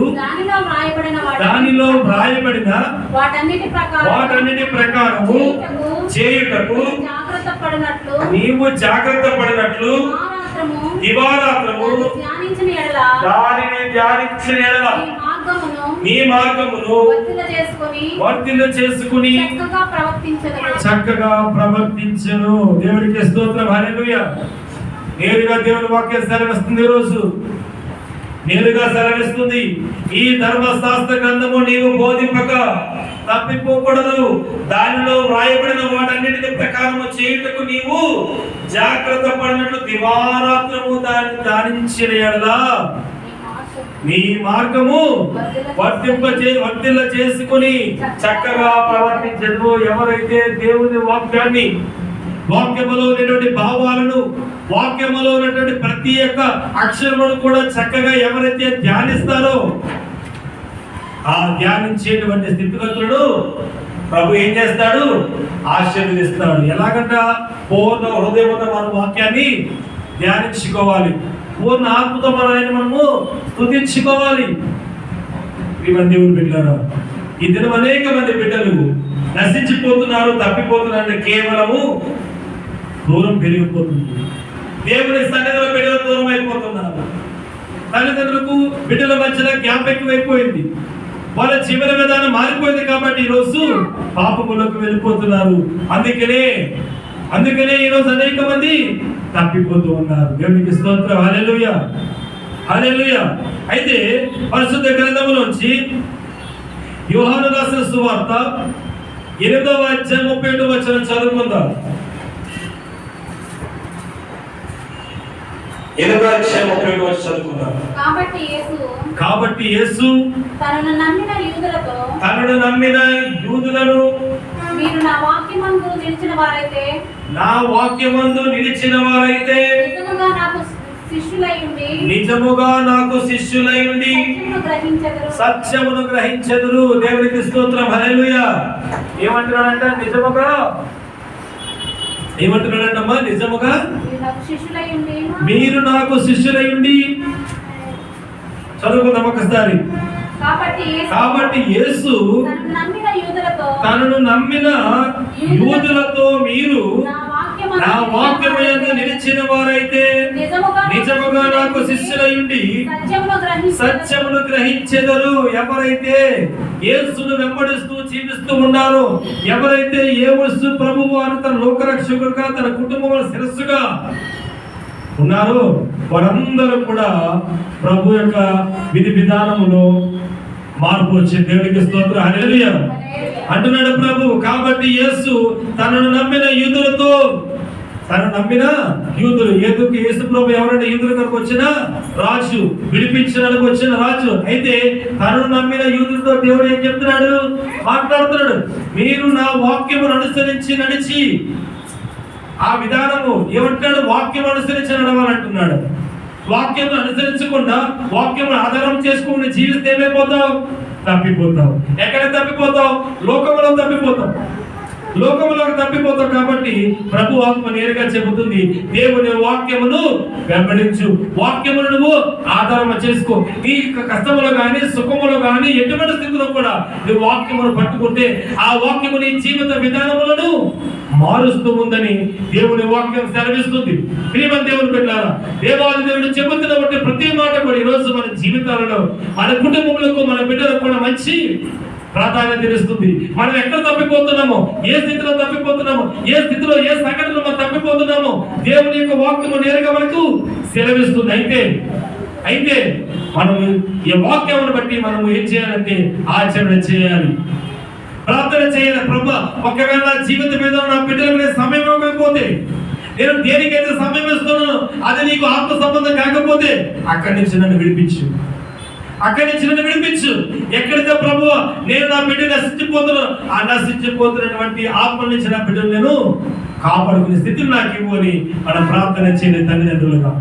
దానిలో వ్రాయబడిన వాటన్నిటి ప్రకారము చేయుటకు నీవు జాగ్రత్త పడినట్లు దివారాత్రము దానిని ధ్యానించిన ఎడల నీ మార్గమును వర్ధిల్ల చేసుకుని చక్కగా ప్రవర్తించును. దేవునికి స్తోత్రం. హల్లెలూయా. నేరుగా దేవుని వాక్యం సెలవిస్తుంది. ఈరోజు నేరుగా సెలవిస్తుంది, ఈ ధర్మశాస్త్ర గ్రంథము నీవు బోధింపక తప్పిపోకూడదు, దానిలో వ్రాయబడిన వాటన్నిటిని ప్రకారము చేయుటకు నీవు జాగ్రత్త పడినట్లు దివారాత్రము దాన్ని ధ్యానించిన యెడల నీ మార్గము వర్ధిల్ల చేసుకుని చక్కగా ప్రవర్తించదు. ఎవరైతే దేవుని వాక్యములో ఉన్నటువంటి భావాలను, వాక్యములో ఉన్నటువంటి ప్రతి ఒక్క అక్షరమును కూడా చక్కగా ఎవరైతే ధ్యానిస్తారో ఆ ధ్యానించేటువంటి స్థితిగతులను ప్రభు ఏం చేస్తాడు? ఆశీర్వదిస్తాడు. ఎలాగంట? పూర్ణ హృదయంతో మన వాక్యాన్ని ధ్యానించుకోవాలి, పూర్ణ ఆత్మతో మనము స్తుతించుకోవాలి. దేవుని బిడ్డలారా, ఈ దినం అనేక మంది బిడ్డలు నశించిపోతున్నారు, తప్పిపోతున్నారు. కేవలము దూరం పెరిగిపోతుంది. దేవుని సన్నిధిలో బిడ్డలు దూరం అయిపోతున్నారు. తల్లిదండ్రులకు బిడ్డల మధ్యన గ్యాప్ ఎక్కువైపోయింది. వాళ్ళ జీవన విధానం మారిపోయింది కాబట్టి ఈరోజు పాపములకు వెళ్ళిపోతున్నారు. అందుకనే ఈరోజు అనేక మంది తప్పిపోతూ ఉన్నారు. దేవునికి స్తోత్రం. హల్లెలూయా, హల్లెలూయా. అయితే పరిశుద్ధ గ్రంథములోంచి యోహాను రాసిన సువార్త 8వ అధ్యాయం 37వ వచనం చదువుకుందాం. 8వ అధ్యాయం 37వ వచనం చదువుకుందాం. కాబట్టి యేసు తనను నమ్మిన యూదులను మీరు నా వాక్యమందు నిలిచిన వారైతే నిజముగా నాకు శిష్యులై ఉండి సత్యమును గ్రహించెదరు. దేవునికి స్తోత్రం. హల్లెలూయా. ఏమంటున్నాడంట? ఏమంటున్నాడంటమ్మా? నిజముగా మీరు నాకు శిష్యులై ఉండి. చదువుకుందాం ఒకసారి. కాబట్టి యేసు తనను నమ్మిన యూదులతో మీరు నా వాక్యముయందు నిలిచిన వారైతే నిజముగా నాకు శిష్యులయుండి సత్యమును గ్రహించెదరు. ఎవరైతే యేసును వెంబడిస్తూ జీవిస్తూ ఉన్నారో, ఎవరైతే యేసు ప్రభువు అని తన లోకరక్షకుడుగా, తన కుటుంబం శిరస్సుగా ఉన్నారో వారందరూ కూడా ప్రభు యొక్క విధి విధానములో మార్పు వచ్చింది. దేవునికి స్తోత్రం. హల్లెలూయా అంటున్నాడు ప్రభు. కాబట్టి యేసు తనను నమ్మిన యూదులతో, యేసు ప్రభు ఎవరంటే యూదుల కొరకు వచ్చిన రాజు, విడిపించడానికి వచ్చిన రాజు. అయితే తనను నమ్మిన యూదులతో దేవుడు ఏం చెప్తున్నాడు? మాట్లాడుతున్నాడు. మీరు నా వాక్యమును అనుసరించి నడిచి, ఆ విధానము ఏమంటాడు? వాక్యం అనుసరించి నడవాలంటున్నాడు. వాక్యం అనుసరించకుండా వాక్యం ఆధారం చేసుకుని జీవిస్తే ఏమైపోతావు? తప్పిపోతావు. ఎక్కడ తప్పిపోతావు? లోకంలోకి తప్పిపోతావు. కాబట్టి ప్రభు ఆత్మ నేరుగా చెబుతుంది, దేవుని వాక్యమును వెంబడించు, వాక్యమును నువ్వు ఆధారం చేసుకో. నీ కష్టములో గాని, సుఖములో గాని, ఎటువంటి స్థితిలో కూడా నువ్వు వాక్యమును పట్టుకుంటే ఆ వాక్యము నీ జీవిత విధానములను మారుస్తూ ఉందని దేవుని వాక్యం సెలవిస్తుంది. ప్రియమైన దేవుని బిడ్డలారా, దేవాది దేవుడు చెబుతున్నటువంటి ప్రతి మాట కూడా ఈరోజు మన జీవితాలలో, మన కుటుంబములకు, మన బిడ్డలకు కూడా మంచి ప్రాధాన్యత ఇస్తుంది. మనం ఎక్కడ తప్పిపోతున్నామో, ఏ స్థితిలో తప్పిపోతున్నామో, ఏ స్థితిలో ఏ సంఘటనలో మనం తప్పిపోతున్నామో దేవుని యొక్క వాక్యము నేరుగా మనకు సెలవిస్తుంది. అయితే మనం ఈ వాక్యమును బట్టి మనం ఏం చేయాలంటే ఆచరణ చేయాలి, ప్రార్థన చేయాలి. ప్రభు, ఒకవేళ జీవిత మీద నా బిడ్డలకు సమయం ఇవ్వకపోతే, నేను దేనికైతే సమయం ఇస్తున్నాను అది నీకు ఆత్మ సంబంధం కాకపోతే అక్కడి నుంచి నన్ను విడిపించు. ఎక్కడైతే ప్రభు నేను నా బిడ్డ నశించిపోతున్నాను, ఆ నశించిపోతున్నటువంటి ఆత్మ నుంచి నా బిడ్డను నేను కాపాడుకునే స్థితిని నాకు ఇవ్వు అని మనం ప్రార్థన చేయాలి. తల్లిదండ్రులుగా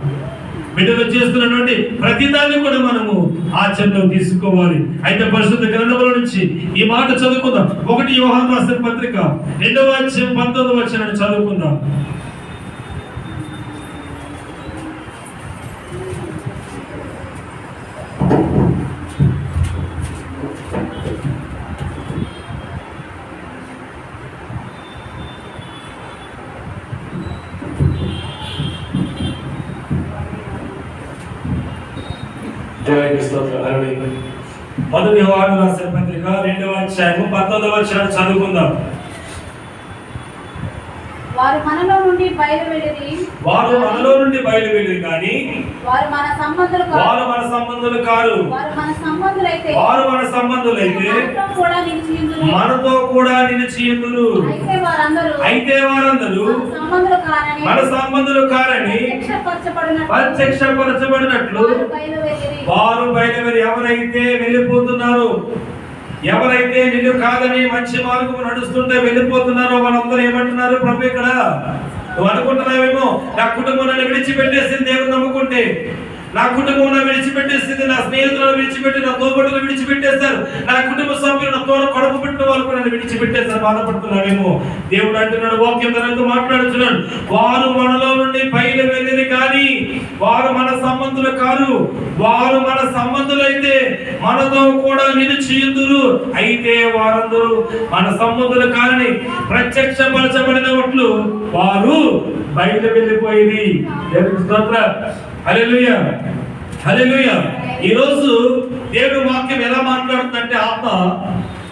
బిడ్డలు చేస్తున్నటువంటి ప్రతిదాన్ని కూడా మనము ఆచరణలో తీసుకోవాలి. అయితే పరిశుద్ధ గ్రంథముల నుంచి ఈ మాట చదువుకుందాం. 1 యోహాను రాసిన పత్రిక 2వ అధ్యాయం 19వ వచనాన్ని చదువుకుందాం. మొదటి యోహాను రాసిన పత్రిక 2వ అధ్యాయము 19వ వచనం చదువుకుందాం. వారు మనలో నుండి బయలువెళ్ళిరి కానీ వారు మన సంబంధులు కారు. వారు మన సంబంధులైతే మనతో కూడా నిలిచియుందురు. అయితే వారందరూ మన సంబంధులు కారని ప్రత్యక్షపరచబడినట్లు వారు బయలువెళ్ళి ఎవరైతే వెళ్ళిపోతున్నారు, ఎవరైతే నిన్ను కాదని మంచి మార్గము నడుస్తుంటే వెళ్ళిపోతున్నారో వాళ్ళందరూ ఏమంటున్నారు? ప్రభు ఇక్కడ నువ్వు అనుకుంటున్నావేమో నా కుటుంబం నన్ను విడిచిపెట్టేసింది, దేవుని నమ్ముకుంటే నా కుటుంబం నన్ను విడిచిపెట్టేసింది, నా స్నేహితులను విడిచిపెట్టి నా తోబడులు విడిచిపెట్టేశారు, నా కుటుంబ సభ్యులు నా తోడ కడుపు పెట్టిన వాళ్ళు కూడా నన్ను విడిచిపెట్టేశారు, బాధపడుతున్నావేమో. దేవుడు అంటున్నాడు, వాక్యం తనతో మాట్లాడుతున్నాడు, వారు మనలో నుండి బయలు వెళ్ళింది కానీ వారు మన సంబంధులు కారు. వారు మన సంబంధులైతే మనతో కూడా నిలిచియుందురు. అయితే వారందరూ మన సంబంధులు కారని ప్రత్యక్షపరచబడినట్లు వారు బయట వెళ్ళిపోయింది. దేవునికి స్తోత్రం. హల్లెలూయా, హల్లెలూయా. ఈ రోజు దేవుని వాక్యం ఎలా మాట్లాడుతుందంటే, ఆత్మ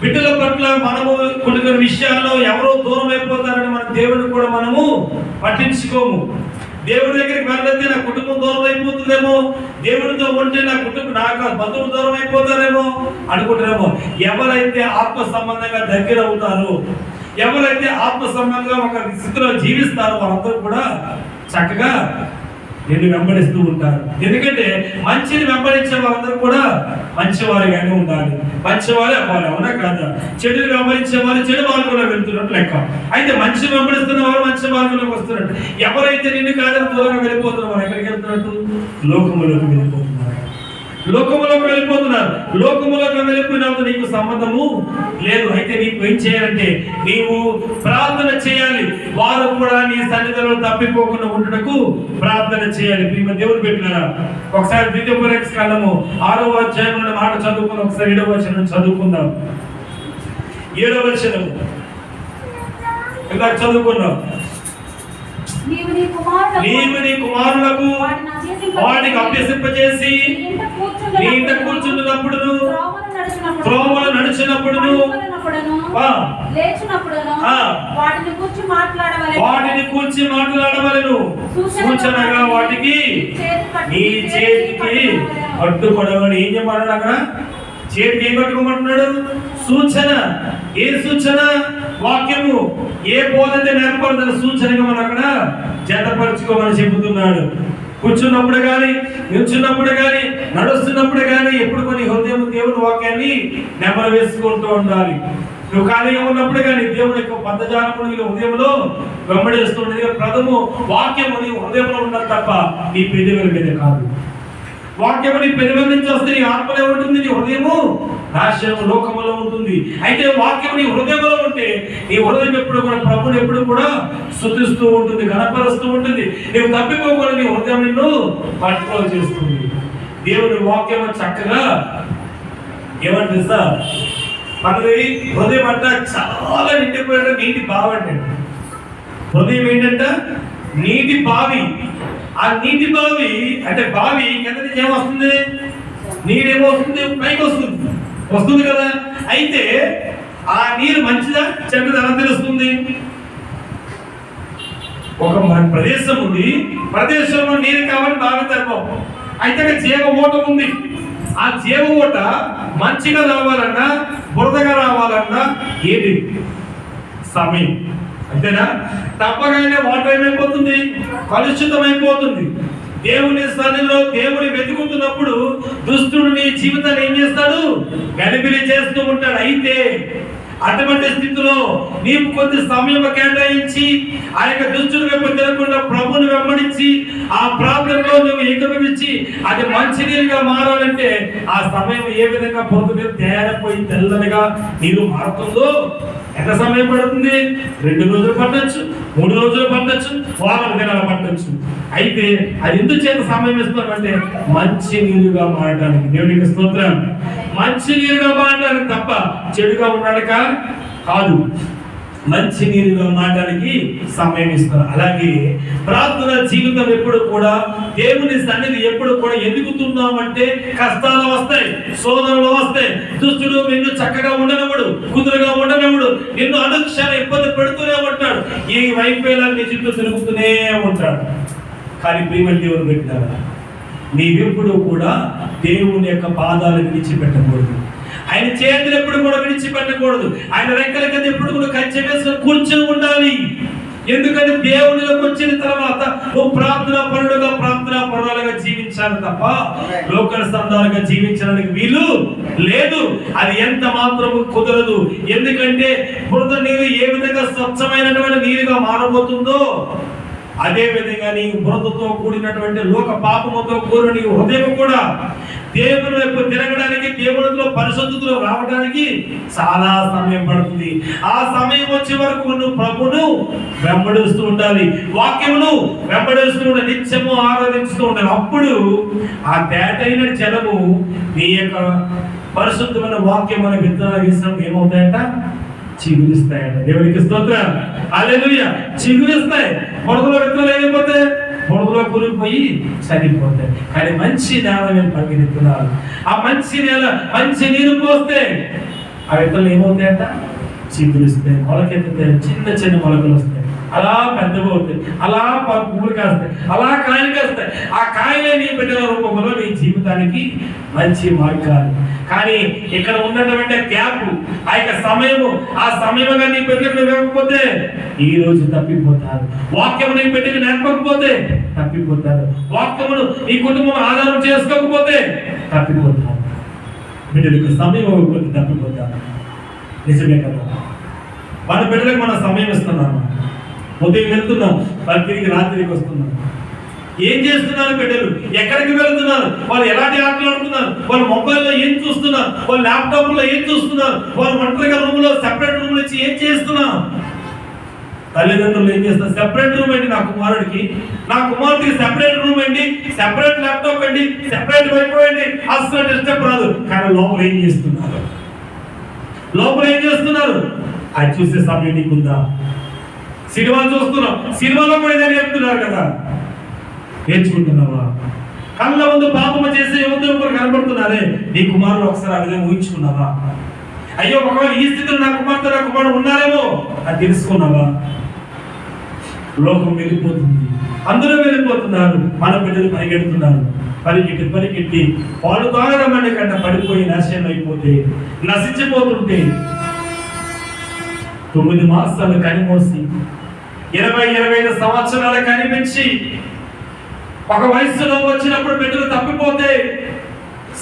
బిడ్డల పట్ల మనము కొన్ని కొన్ని విషయాల్లో ఎవరో దూరం అయిపోతారని మన దేవుని కూడా మనము పట్టించుకోము. దేవుడి దగ్గరికి వెళ్ళితే నా కుటుంబం దూరం అయిపోతుందేమో, దేవుడితో ఉంటే నా బంధువులు దూరం అయిపోతారేమో అనుకుంటారేమో. ఎవరైతే ఆత్మ సంబంధంగా దగ్గర అవుతారో, ఎవరైతే ఆత్మ సంబంధంగా ఒక స్థితిలో జీవిస్తారో వాళ్ళందరూ కూడా చక్కగా నేను వెంబడిస్తూ ఉంటారు. ఎందుకంటే మంచిని వెంబడించే వాళ్ళందరూ కూడా మంచివారిగానే ఉండాలి, మంచివారే అవ్వాలి. అవునా కాదా? చెడుని వెంబడించే వాళ్ళు చెడు మార్గంలో వెళ్తున్నట్టు లెక్క. అయితే మంచి వెంబడిస్తున్న వారు మంచి మార్గంలోకి వస్తున్నట్టు. ఎవరైతే నిన్ను కాదని దూరంగా వెళ్ళిపోతున్నారు వారు ఎక్కడికి వెళ్తున్నట్టు? లోకములోకి వెళ్ళిపోతున్నారు. లోకములోకి వెళ్ళిపోయినప్పుడు నీకు సంబంధము లేదు. అయితే నీకు ఏం చేయాలంటే నీవు ప్రార్థన చేయాలి. వారు కూడా నీ సన్నిధిలో తప్పిపోకుండా ఉండటకు ప్రార్థన చేయాలి. ప్రియమైన దేవుని బిడ్డలారా, ఒకసారి ద్వితీయోపదేశ కాండము 6వ అధ్యాయంలో మాట చదువుకుని ఒకసారి 7వ వచనం చదువుకుందాం. 7వ వచనం ఇలా చదువుకున్నాం. నీవు నీ కుమారులకు వాటికి అభ్యసింపజేసి నీ ఇంట కూర్చున్నప్పుడును త్రోవలు నడిచినప్పుడును వాటిని కూర్చి మాట్లాడవలెను. సూచనగా వాటికి నీ చేతికి పట్టుకొడవని. ఏం చెప్పాడు అక్కడ? చేతికి ఏం పట్టుకోమంటున్నాడు? సూచన. ఏ సూచన? వాక్యము. ఏ బోధన నేర్పడుతున్న సూచనగా మనం అక్కడ జతపరుచుకోమని చెబుతున్నాడు. కూర్చున్నప్పుడు కానీ, నిల్చున్నప్పుడు కానీ, నడుస్తున్నప్పుడు కానీ ఎప్పుడు కొన్ని హృదయం దేవుని వాక్యాన్ని నెమరు వేసుకుంటూ ఉండాలి. నువ్వు ఖాళీగా ఉన్నప్పుడు కానీ దేవుని యొక్క పదజాలమును నీ హృదయంలో వెంబడిస్తుండేది. ప్రథము వాక్యము నీ హృదయంలో ఉండాలి తప్ప నీ పెదవుల మీద కాదు. వాక్యము నీ పెదవుల నుంచి వస్తే నీ ఆత్మలో ఉంటుంది, నీ హృదయము నాశనము లోకములో ఉంటుంది. అయితే వాక్యం నీ హృదయంలో ఉంటే నీ హృదయం ఎప్పుడు కూడా ప్రభుని ఎప్పుడు కూడా స్తుతిస్తూ ఉంటుంది, గణపరుస్తూ ఉంటుంది. నీవు తప్పిపోకుండా నీ హృదయం నిన్ను కంట్రోల్ చేస్తుంది. దేవుని వాక్యం చక్కగా ఏమంటుంది సార్? మనది హృదయం అంట చాలా నిండిపోయిన నీటి బావి అంటే. హృదయం ఏంటంట? నీటి బావి. ఆ నీటి బావి అంటే బావి కింద నుంచి ఏమొస్తుంది? నీరేమో వస్తుంది, పైకి వస్తుంది కదా. అయితే ఆ నీరు మంచిదా చెడ్డదా ఎలా తెలుస్తుంది? ఒక ప్రదేశం ఉంది, ప్రదేశంలో నీరు కావాలి బాగా తప్పం. అయితే జీవ ఓట ఉంది. ఆ జీవ ఓట మంచిగా రావాలన్నా బురదగా రావాలన్నా ఏది? సమయం. అంతేనా? తప్పగానే వాటర్ ఏమైపోతుంది? కలుషితం అయిపోతుంది. దేవుని సన్నిధిలో దేవుని వెతుకుతున్నప్పుడు దుష్టుడు నీ జీవితాన్ని ఏం చేస్తాడు? గలిబిలి చేస్తూ ఉంటాడు. అయితే అటువంటి స్థితిలో నీవు కొద్ది సమయం కేటాయించి ఆ యొక్క దుష్టుని వైపు తిరగకుండా ప్రభుని వెంబడించి ఆ ప్రాంతంలో నువ్వు ఏకీభవించి అది మంచినీరుగా మారాలంటే ఆ సమయం ఏ విధంగా పొద్దున తేలిపోయి తెల్లనిగా నీరు మారుతుందో ఎంత సమయం పడుతుంది? 2 రోజులు పట్టొచ్చు, 3 రోజులు పట్టొచ్చు, వారం దినాలు పట్టొచ్చు. అయితే అది ఎందుకు చేత సమయం ఇస్తున్నామంటే మంచి నీరుగా మారడానికి. దేవునికి స్తోత్రం. మంచి నీరుగా మారడానికి తప్ప చెడుగా ఉండడానిక కాదు. మంచి నీరుగా మారడానికి సమయం ఇస్తారు. అలాగే ప్రార్థన జీవితం ఎప్పుడు కూడా దేవుని సన్నిధి ఎప్పుడు కూడా ఎదుగుతున్నామంటే కష్టాలు వస్తాయి, శోధనలు వస్తాయి. దుష్టుడు నిన్ను చక్కగా ఉండనివ్వడు, కుదురుగా ఉండనివ్వడు, నిన్ను అనుక్షణం ఇబ్బంది పెడుతూనే ఉంటాడు. ఈ వైఫల్యాలు నీ చుట్టూ తిరుగుతూనే ఉంటాడు. కానీ ప్రియమైన దేవుని పెట్టారా, నీవెప్పుడు కూడా దేవుని యొక్క పాదాలను విడిచిపెట్టకూడదు. ఆయన చేతులు ఎప్పుడు కూడా విడిచిపెట్టకూడదు. ఆయన రెక్కల కింద ఎప్పుడు కూడా కంచె వేసుకొని కూర్చొని ఉండాలి. ఎందుకంటే దేవునిలోకి వచ్చిన తర్వాత నువ్వు ప్రార్థనా పరులుగా జీవించాలి తప్ప లోకల సంధాలుగా జీవించడానికి వీలు లేదు. అది ఎంత మాత్రము కుదరదు. ఎందుకంటే బురద నీరు ఏ విధంగా స్వచ్ఛమైనటువంటి నీరుగా మారబోతుందో అదే విధంగా నీ బురదతో కూడినటువంటి లోక పాపముతో కూడిన నీ హృదయం కూడా దేవుని వైపు తిరగడానికి, దేవునిలో పరిశుద్ధతలో రావడానికి చాలా సమయం పడుతుంది. ఆ సమయం వచ్చే వరకు నువ్వు ప్రభువును వెంబడిస్తూ ఉండాలి, వాక్యమును వెంబడిస్తూ ఉండాలి, నిత్యము ఆరాధిస్తూ ఉండాలి. అప్పుడు ఆ తేటైన జలము నీ యొక్క పరిశుద్ధమైన వాక్యం అనే విత్తనాలు వేసినప్పుడు ఏమవుతాయంట? చిగురిస్తాయంట. దేవునికి స్తోత్రం, హల్లెలూయా. చిగురిస్తాయి. బురదలో విత్తనాలు ఏమైపోతే బురదలో కూలిపోయి చనిపోతాయి. కానీ మంచి నేల మీద పడిన విత్తనాలు, ఆ మంచి నేల మంచి నీరు పోస్తే ఆ విత్తనాలు ఏమవుతాయంట? చిగురిస్తాయి, మొలకెత్తుతాయి, చిన్న చిన్న మొలకలు వస్తాయి, అలా పెద్దగా అవుతాయి, అలా పువ్వులు కాస్తాయి, అలా కాయలు కాస్తాయి. ఆ కాయలే నీ బిడ్డల రూపంలో నీ జీవితానికి మంచి మార్గాలు. కానీ ఇక్కడ ఉన్నటువంటి గ్యాప్, ఆ యొక్క సమయము, ఆ సమయముగా నీ బిడ్డలకు ఇవ్వకపోతే ఈ రోజు తప్పిపోతారు. వాక్యము నీ బిడ్డకి నేర్పకపోతే తప్పిపోతారు. వాక్యమును ఈ కుటుంబం ఆధారం చేసుకోకపోతే తప్పిపోతారు. బిడ్డలకు సమయం ఇవ్వకపోతే తప్పిపోతారు. నిజమే కదా? మన బిడ్డలకు మన సమయం ఇస్తున్నాము. ఉదయం వెళ్తున్నాం, వాళ్ళు తిరిగి రాత్రికి వస్తున్నాం. ఏం చేస్తున్నారు బిడ్డలు? ఎక్కడికి వెళ్తున్నారు? వాళ్ళు ఎలాంటి ఆటలు ఆడుతున్నారు? వాళ్ళు మొబైల్లో ఏం చూస్తున్నారు? వాళ్ళు ల్యాప్టాప్లో ఏం చూస్తున్నారు? వాళ్ళు ఒంటరిగా రూమ్లో సెపరేట్ రూమ్ నుంచి ఏం చేస్తున్నారు? తల్లిదండ్రులు ఏం చేస్తారు? సెపరేట్ రూమ్ ఏంటి నా కుమారుడికి, నా కుమార్తెకి సెపరేట్ రూమ్ ఏంటి, సెపరేట్ ల్యాప్టాప్ ఏంటి, సెపరేట్ వైఫై ఏంటి, అసలు డిస్టర్బ్ రాదు. కానీ లోపల ఏం చేస్తున్నారు? లోపల ఏం చేస్తున్నారు? అది చూసే సమయం నీకుందా? సినిమా చూస్తున్నాం, సినిమాలో కూడా ఏదైనా చెప్తున్నారు కదా, నేర్చుకుంటున్నావా? కళ్ళ ముందు పాపము చేసే యువకులు కనబడుతున్నారే, నీ కుమారుడు ఒకసారి ఆ విధంగా ఊహించుకున్నావా? అయ్యో ఒకవేళ ఈ స్థితిలో నా కుమార్తె నా కుమారుడు ఉన్నారేమో అది తెలుసుకున్నావా? లోకం వెళ్ళిపోతుంది, అందరూ వెళ్ళిపోతున్నారు, మన బిడ్డలు పరిగెడుతున్నారు. పరిగెట్టి వాళ్ళు తాగడమనే కంట పడిపోయి నాశనం అయిపోతే, నశించిపోతుంటే 9 మాసాలు కనిమోసి 20-25 సంవత్సరాలు కనిపించి ఒక వయస్సులో వచ్చినప్పుడు బిడ్డలు తప్పిపోతే,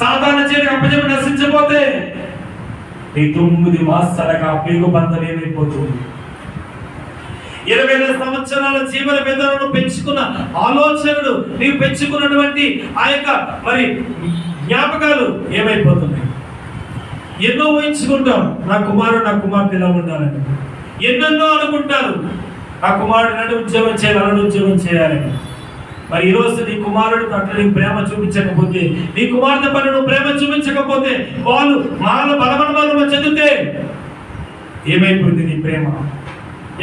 సాధారణ చేతికి అప్పచెప్పి నశించిపోతే ఈ 9 మాసాలుగా పేగు బంధం ఏమైపోతుంది? 20 సంవత్సరాల జీవన విధానం పెంచుకున్న ఆలోచనలు, నీవు పెంచుకున్నటువంటి ఆ యొక్క మరి జ్ఞాపకాలు ఏమైపోతున్నాయి? ఎన్నో ఊహించుకుంటాం, నా కుమారుడు నా కుమార్తె ఇలా ఉండాలని. ఎన్నెన్నో అనుకుంటారు, నా కుమారుడు నన్ను ఉద్యోగం చేయాలి, నన్ను ఉద్యోగం చేయాలని. మరి ఈరోజు నీ కుమారుడు పట్ల నీకు ప్రేమ చూపించకపోతే, నీ కుమార్తె పట్ల నువ్వు ప్రేమ చూపించకపోతే, వాళ్ళు మాల బలవన్మాలను చెందితే ఏమైపోయింది నీ ప్రేమ?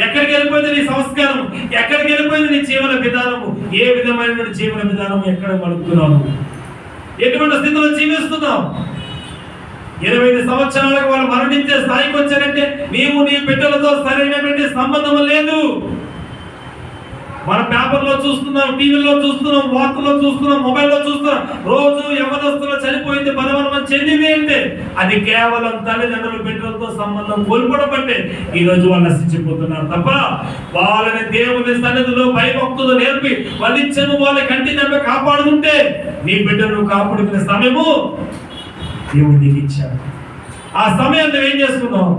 ఎక్కడికి వెళ్ళిపోయింది నీ సంస్కారం? ఎక్కడికి వెళ్ళిపోయింది నీ జీవన విధానము? ఏ విధమైన జీవన విధానం ఎక్కడ గడుపుతున్నావు? ఎటువంటి స్థితిలో జీవిస్తున్నావు? 25 సంవత్సరాలకు వాళ్ళు మరణించే స్థాయికి వచ్చారంటే నీవు నీ బిడ్డలతో సరైనటువంటి సంబంధం లేదు. మన పేపర్లో చూస్తున్నాం, టీవీలో చూస్తున్నాం, వార్తల్లో చూస్తున్నాం, మొబైల్లో చూస్తున్నాం. రోజు యవనస్తులు చనిపోయింది, బలవనం చెందింది అంటే అది కేవలం తల్లిదండ్రుల బిడ్డలతో సంబంధం కోల్పోవడం. ఈ రోజు వాళ్ళు నశించిపోతున్నారు తప్ప వాళ్ళని దేవుని సన్నిధిలో భయభక్తులు నేర్పి వాళ్ళిచ్చను వాళ్ళ కంటిని కాపాడుకుంటే నీ బిడ్డను కాపాడుకునే సమయము దేవుడు నీకు ఇచ్చాడు. ఆ సమయాన్ని ఏం చేసుకున్నావు?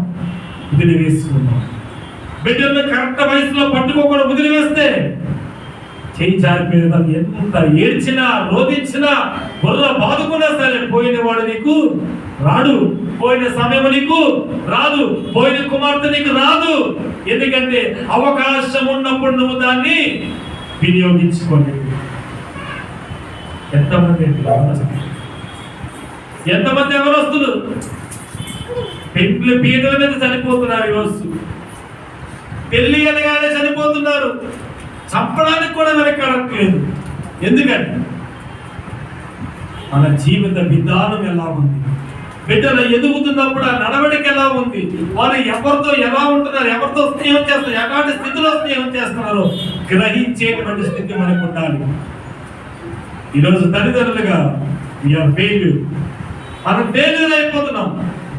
వదిలివేసుకున్నావు. బిడ్డలను కరెక్ట్ వయసులో పట్టుకోకుండా వదిలివేస్తే చేయి జారిపోయిన ఎంత ఏడ్చినా, రోధించినా, బుర్ర బాదుకున్నా సరే పోయిన వాడు నీకు రాడు, పోయిన సమయం నీకు రాదు, పోయిన కుమార్తె నీకు రాదు. ఎందుకంటే అవకాశం ఉన్నప్పుడు నువ్వు దాన్ని వినియోగించుకోలేదు. ఎంతమంది ఎవరొస్తులు పెంపుల పీటల మీద చనిపోతున్నారు ఈరోజు. పెళ్లి అనగానే చనిపోతున్నారు. చంపడానికి కూడా వెనకాడట్లేదు. ఎందుకంటే మన జీవిత విధానం ఎలా ఉంది, బిడ్డలు ఎదుగుతున్నప్పుడు ఆ నడవడిక ఎలా ఉంది, వాళ్ళు ఎవరితో ఎలా ఉంటున్నారు, ఎవరితో స్నేహం చేస్తున్నారు, ఎలాంటి స్థితిలో స్నేహం చేస్తున్నారో గ్రహించేటువంటి స్థితి మనకు ఉండాలి. ఈరోజు తల్లిదండ్రులుగా మనం ఫెయిల్యూర్ అయిపోతున్నాం.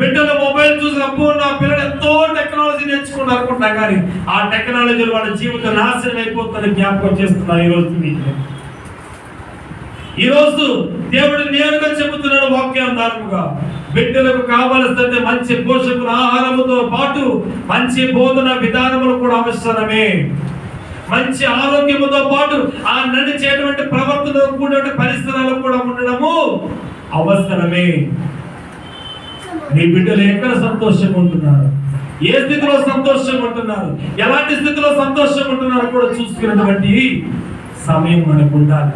బిడ్డలు మొబైల్ చూసి అప్పుడు నా పిల్లలు ఎంతో టెక్నాలజీ నేర్చుకుని అనుకుంటాం, కానీ ఆ టెక్నాలజీలో వాళ్ళ జీవితం నాశనం అయిపోతుందని జ్ఞాపకం చేస్తున్నారు. ఈరోజు దేవుడు నేరుగా చెబుతున్నాడు వాక్యాధారముగా, బిడ్డలకు కావలసిన మంచి పోషకుల ఆహారముతో పాటు మంచి బోధన విధానములు కూడా అవసరమే. మంచి ఆరోగ్యముతో పాటు ఆ నడిచేటువంటి ప్రవర్తనలో కూడిన పరిసరాలు కూడా ఉండడము అవసరమే. నీ బిడ్డలు ఎక్కడ సంతోషంగా ఉంటున్నారు, ఏ స్థితిలో సంతోషంగా ఉంటున్నారు, ఎలాంటి స్థితిలో సంతోషంగా ఉంటున్నారో కూడా చూసుకున్నటువంటి సమయం మనకు ఉండాలి.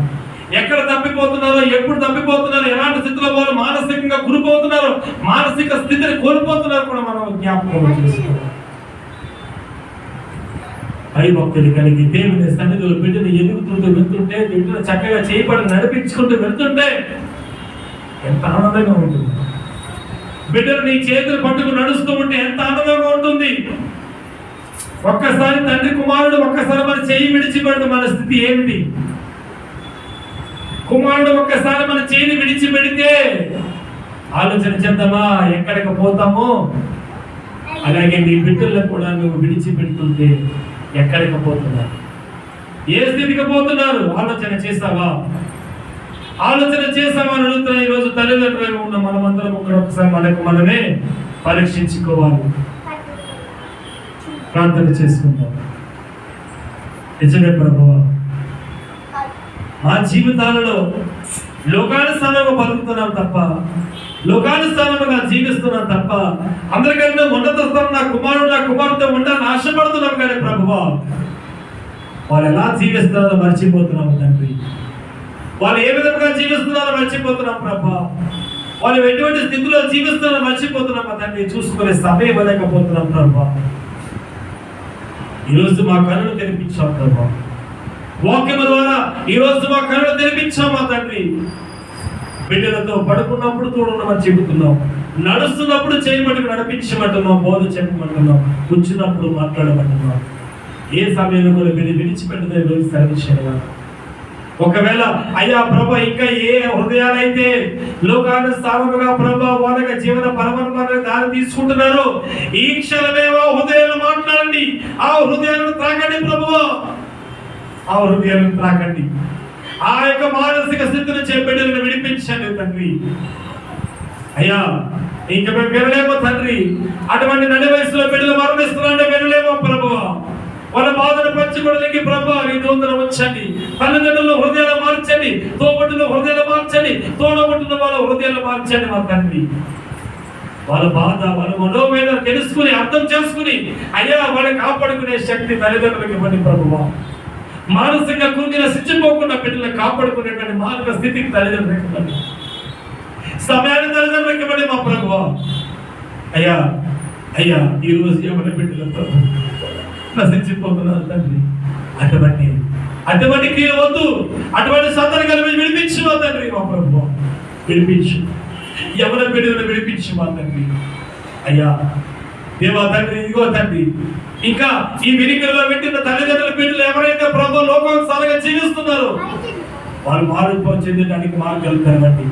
ఎక్కడ తప్పిపోతున్నారో, ఎప్పుడు తప్పిపోతున్నారో, ఎలాంటి స్థితిలో వాళ్ళు మానసికంగా గురిపోతున్నారో, మానసిక స్థితిని కోల్పోతున్నారో కూడా మనం జ్ఞాపకం చేసుకోవాలి. భయభక్తులు కలిగి దేవుని సన్నిధిలో బిడ్డను ఎదుగుతుంటూ వెళ్తుంటే, బిడ్డను చక్కగా చేయబడి నడిపించుకుంటూ వెళ్తుంటే ఎంత ఆనందంగా ఉంటుంది. బిడ్డలు నీ చేతులు పట్టుకు నడుస్తూ ఉంటే ఎంత ఆనందంగా ఉంటుంది. ఒక్కసారి తండ్రి కుమారుడు ఒక్కసారి మన చేయి విడిచిపెడితే మన స్థితి ఏమిటి? కుమారుడు ఒక్కసారి మన చేయిని విడిచిపెడితే ఆలోచన చేద్దామా ఎక్కడికి పోతామో. అలాగే నీ బిడ్డలను కూడా నువ్వు విడిచిపెడుతుంటే ఎక్కడికి పోతున్నారు, ఏ స్థితికి పోతున్నారు ఆలోచన చేస్తావా? ఆలోచన చేస్తామని అడుగుతున్నా. ఈరోజు తల్లిదండ్రులుగా ఉన్న మనమందరం ఒకసారి మనకు మనమే పరీక్షించుకోవాలి, ప్రార్థన చేసుకుందాం. నిజమే ప్రభువా, మా జీవితాలలో లోకానుసారంగా బతుకుతున్నాం తప్ప, లోకానుసారంగా జీవిస్తున్నాం తప్ప, అందరికంటే ఉన్నత స్థానం నా కుమారుడు నా కుమార్తె ఉండాలని ఆశపడుతున్నాం. కానీ ప్రభువా, వాళ్ళు ఎలా జీవిస్తున్నారో మర్చిపోతున్నాము తండ్రి. వాళ్ళు ఏ విధంగా జీవిస్తున్నారో మర్చిపోతున్నాం ప్రభా. వాళ్ళు ఎటువంటి స్థితిలో జీవిస్తున్నారో మర్చిపోతున్నాం తండ్రి. చూసుకునే సమయం ఇవ్వలేకపోతున్నాం ప్రభా. ఈరోజు మా కన్నులు తెరిపించాం ప్రభా. వాక్యము ద్వారా ఈరోజు మా కన్నులు తెరిపించాం మా తండ్రి. బిడ్డలతో పడుకున్నప్పుడు తోడున్నామని చెబుతున్నాం, నడుస్తున్నప్పుడు చేయబట్టి నడిపించమంటున్నాం, బోధ చెప్పమంటున్నాం, కూర్చున్నప్పుడు మాట్లాడమంటున్నాం. ఏ సమయంలో కూడా విడిచిపెట్టదే రోజు సర్విషయంగా. ఒకవేళ అయ్యా ప్రభా ఇంకా ఏ హృదయాలైతే లోకానుసారముగా ప్రభా వాళ్ళ జీవన పరమాత్మను దారి తీసుకుంటున్నారో ఈ క్షణమే హృదయాలు మాట్లాడండి, ఆ హృదయాలను త్రాకండి ప్రభువా, ఆ హృదయాలను త్రాకండి. ఆ యొక్క మానసిక స్థితిని చేపట్టేది విడిపించండి తండ్రి. అయ్యా ఇంక మేము వినలేమో తండ్రి, అటువంటి నడి వయసులో బిడ్డలు మరణిస్తున్నారంటే వినలేమో ప్రభువా. వాళ్ళ బాధను పంచుకోవడానికి ప్రభా నీ దూతను ఉంచండి. తల్లిదండ్రులు హృదయాలు మార్చండి, తోబుట్టుల హృదయాలు మార్చండి, తోడబుట్టుల వాళ్ళ హృదయాలు మార్చండి మా తండ్రి. వాళ్ళ బాధ వాళ్ళ మనోవేదన తెలుసుకుని అర్థం చేసుకుని అయ్యా వాళ్ళని కాపాడుకునే శక్తి తల్లిదండ్రులకు ఇవ్వండి ప్రభువా. మానసికంగా కృంగిన శిక్షిపోకుండా బిడ్డలను కాపాడుకునేటువంటి మానసిక స్థితికి తల్లిదండ్రులకు ఇవ్వండి, సమయాన్ని తల్లిదండ్రులకు ఇవ్వండి మా ప్రభువా. అయ్యా అయ్యా ఈరోజు ఏమైనా బిడ్డల ప్రభు నశించిపోతున్నారు తండ్రి. అటువంటి క్రియ వద్దు, అటువంటి సంతానం కలిపి విడిపించు మా తండ్రి. మా ప్రభు విడిపించు, ఎవరి బిడ్డలను విడిపించు మా తండ్రి. అయ్యా దేవా తండ్రి, ఇదిగో తండ్రి ఇంకా ఈ వినికిడిలో పెట్టిన తల్లిదండ్రుల బిడ్డలు ఎవరైతే ప్రభు లోకానుసారంగా జీవిస్తున్నారో వాళ్ళు మార్పు చెందడానికి మార్గాలు కలవండి.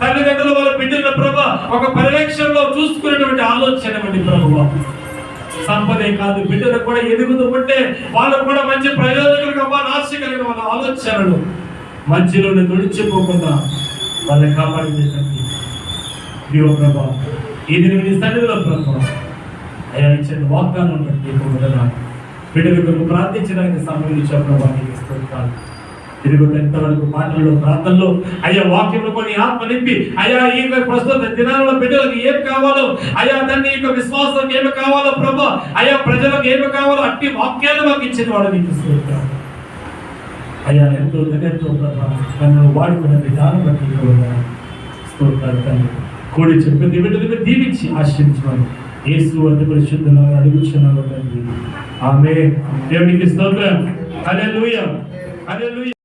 తల్లిదండ్రులు వాళ్ళ బిడ్డల ప్రభు ఒక పర్యవేక్షణలో చూసుకునేటువంటి ఆలోచన వంటి ప్రభువా. సంపదే కాదు బిడ్డలు కూడా ఎదుగుతూ ఉంటే వాళ్ళకు కూడా మంచి ప్రయోజకులుగా అవ్వాలి ఆశ కలిగిన వాళ్ళ ఆలోచనలు మధ్యలోనే తుడిచిపోకుండా వాళ్ళని కాపాడించండి దేవ ప్రభా. ఇది నీ సన్నిధిలో ప్రభా అయ్యా ఇచ్చిన వాగ్దానం బట్టి బిడ్డలకు ప్రార్థించడానికి సమయం ఇచ్చే ప్రభా నీకు స్తోత్రాలు. తిరుగు ఎంతవరకు మాటల్లో ప్రార్థనలో అయ్యా వాక్యంలో కొన్ని ఆత్మ నింపి అయ్యా ఈ ప్రస్తుత దినాలలో బిడ్డలకు ఏమి కావాలో అయ్యా తండ్రి యొక్క విశ్వాసం ఏమి కావాలో ప్రభా అయ్యా ప్రజలకు ఏమి కావాలో అట్టి వాక్యాలు మాకు ఇచ్చిన వాడు నీకు స్తోత్రాలు. అయ్యా ఎంతో ప్రభా నన్ను వాడుకున్న విధానం బట్టి స్తోత్రాలు తండ్రి. కూడి చెప్పి బిడ్డలు దీవించి ఆశ్రయించమని యేసు అతి పరిశుద్ధంగా అడుగుచున్నాము తండ్రి. ఆమేన్. దేవునికి స్తోత్రం. హల్లెలూయా. హల్లెలూయా.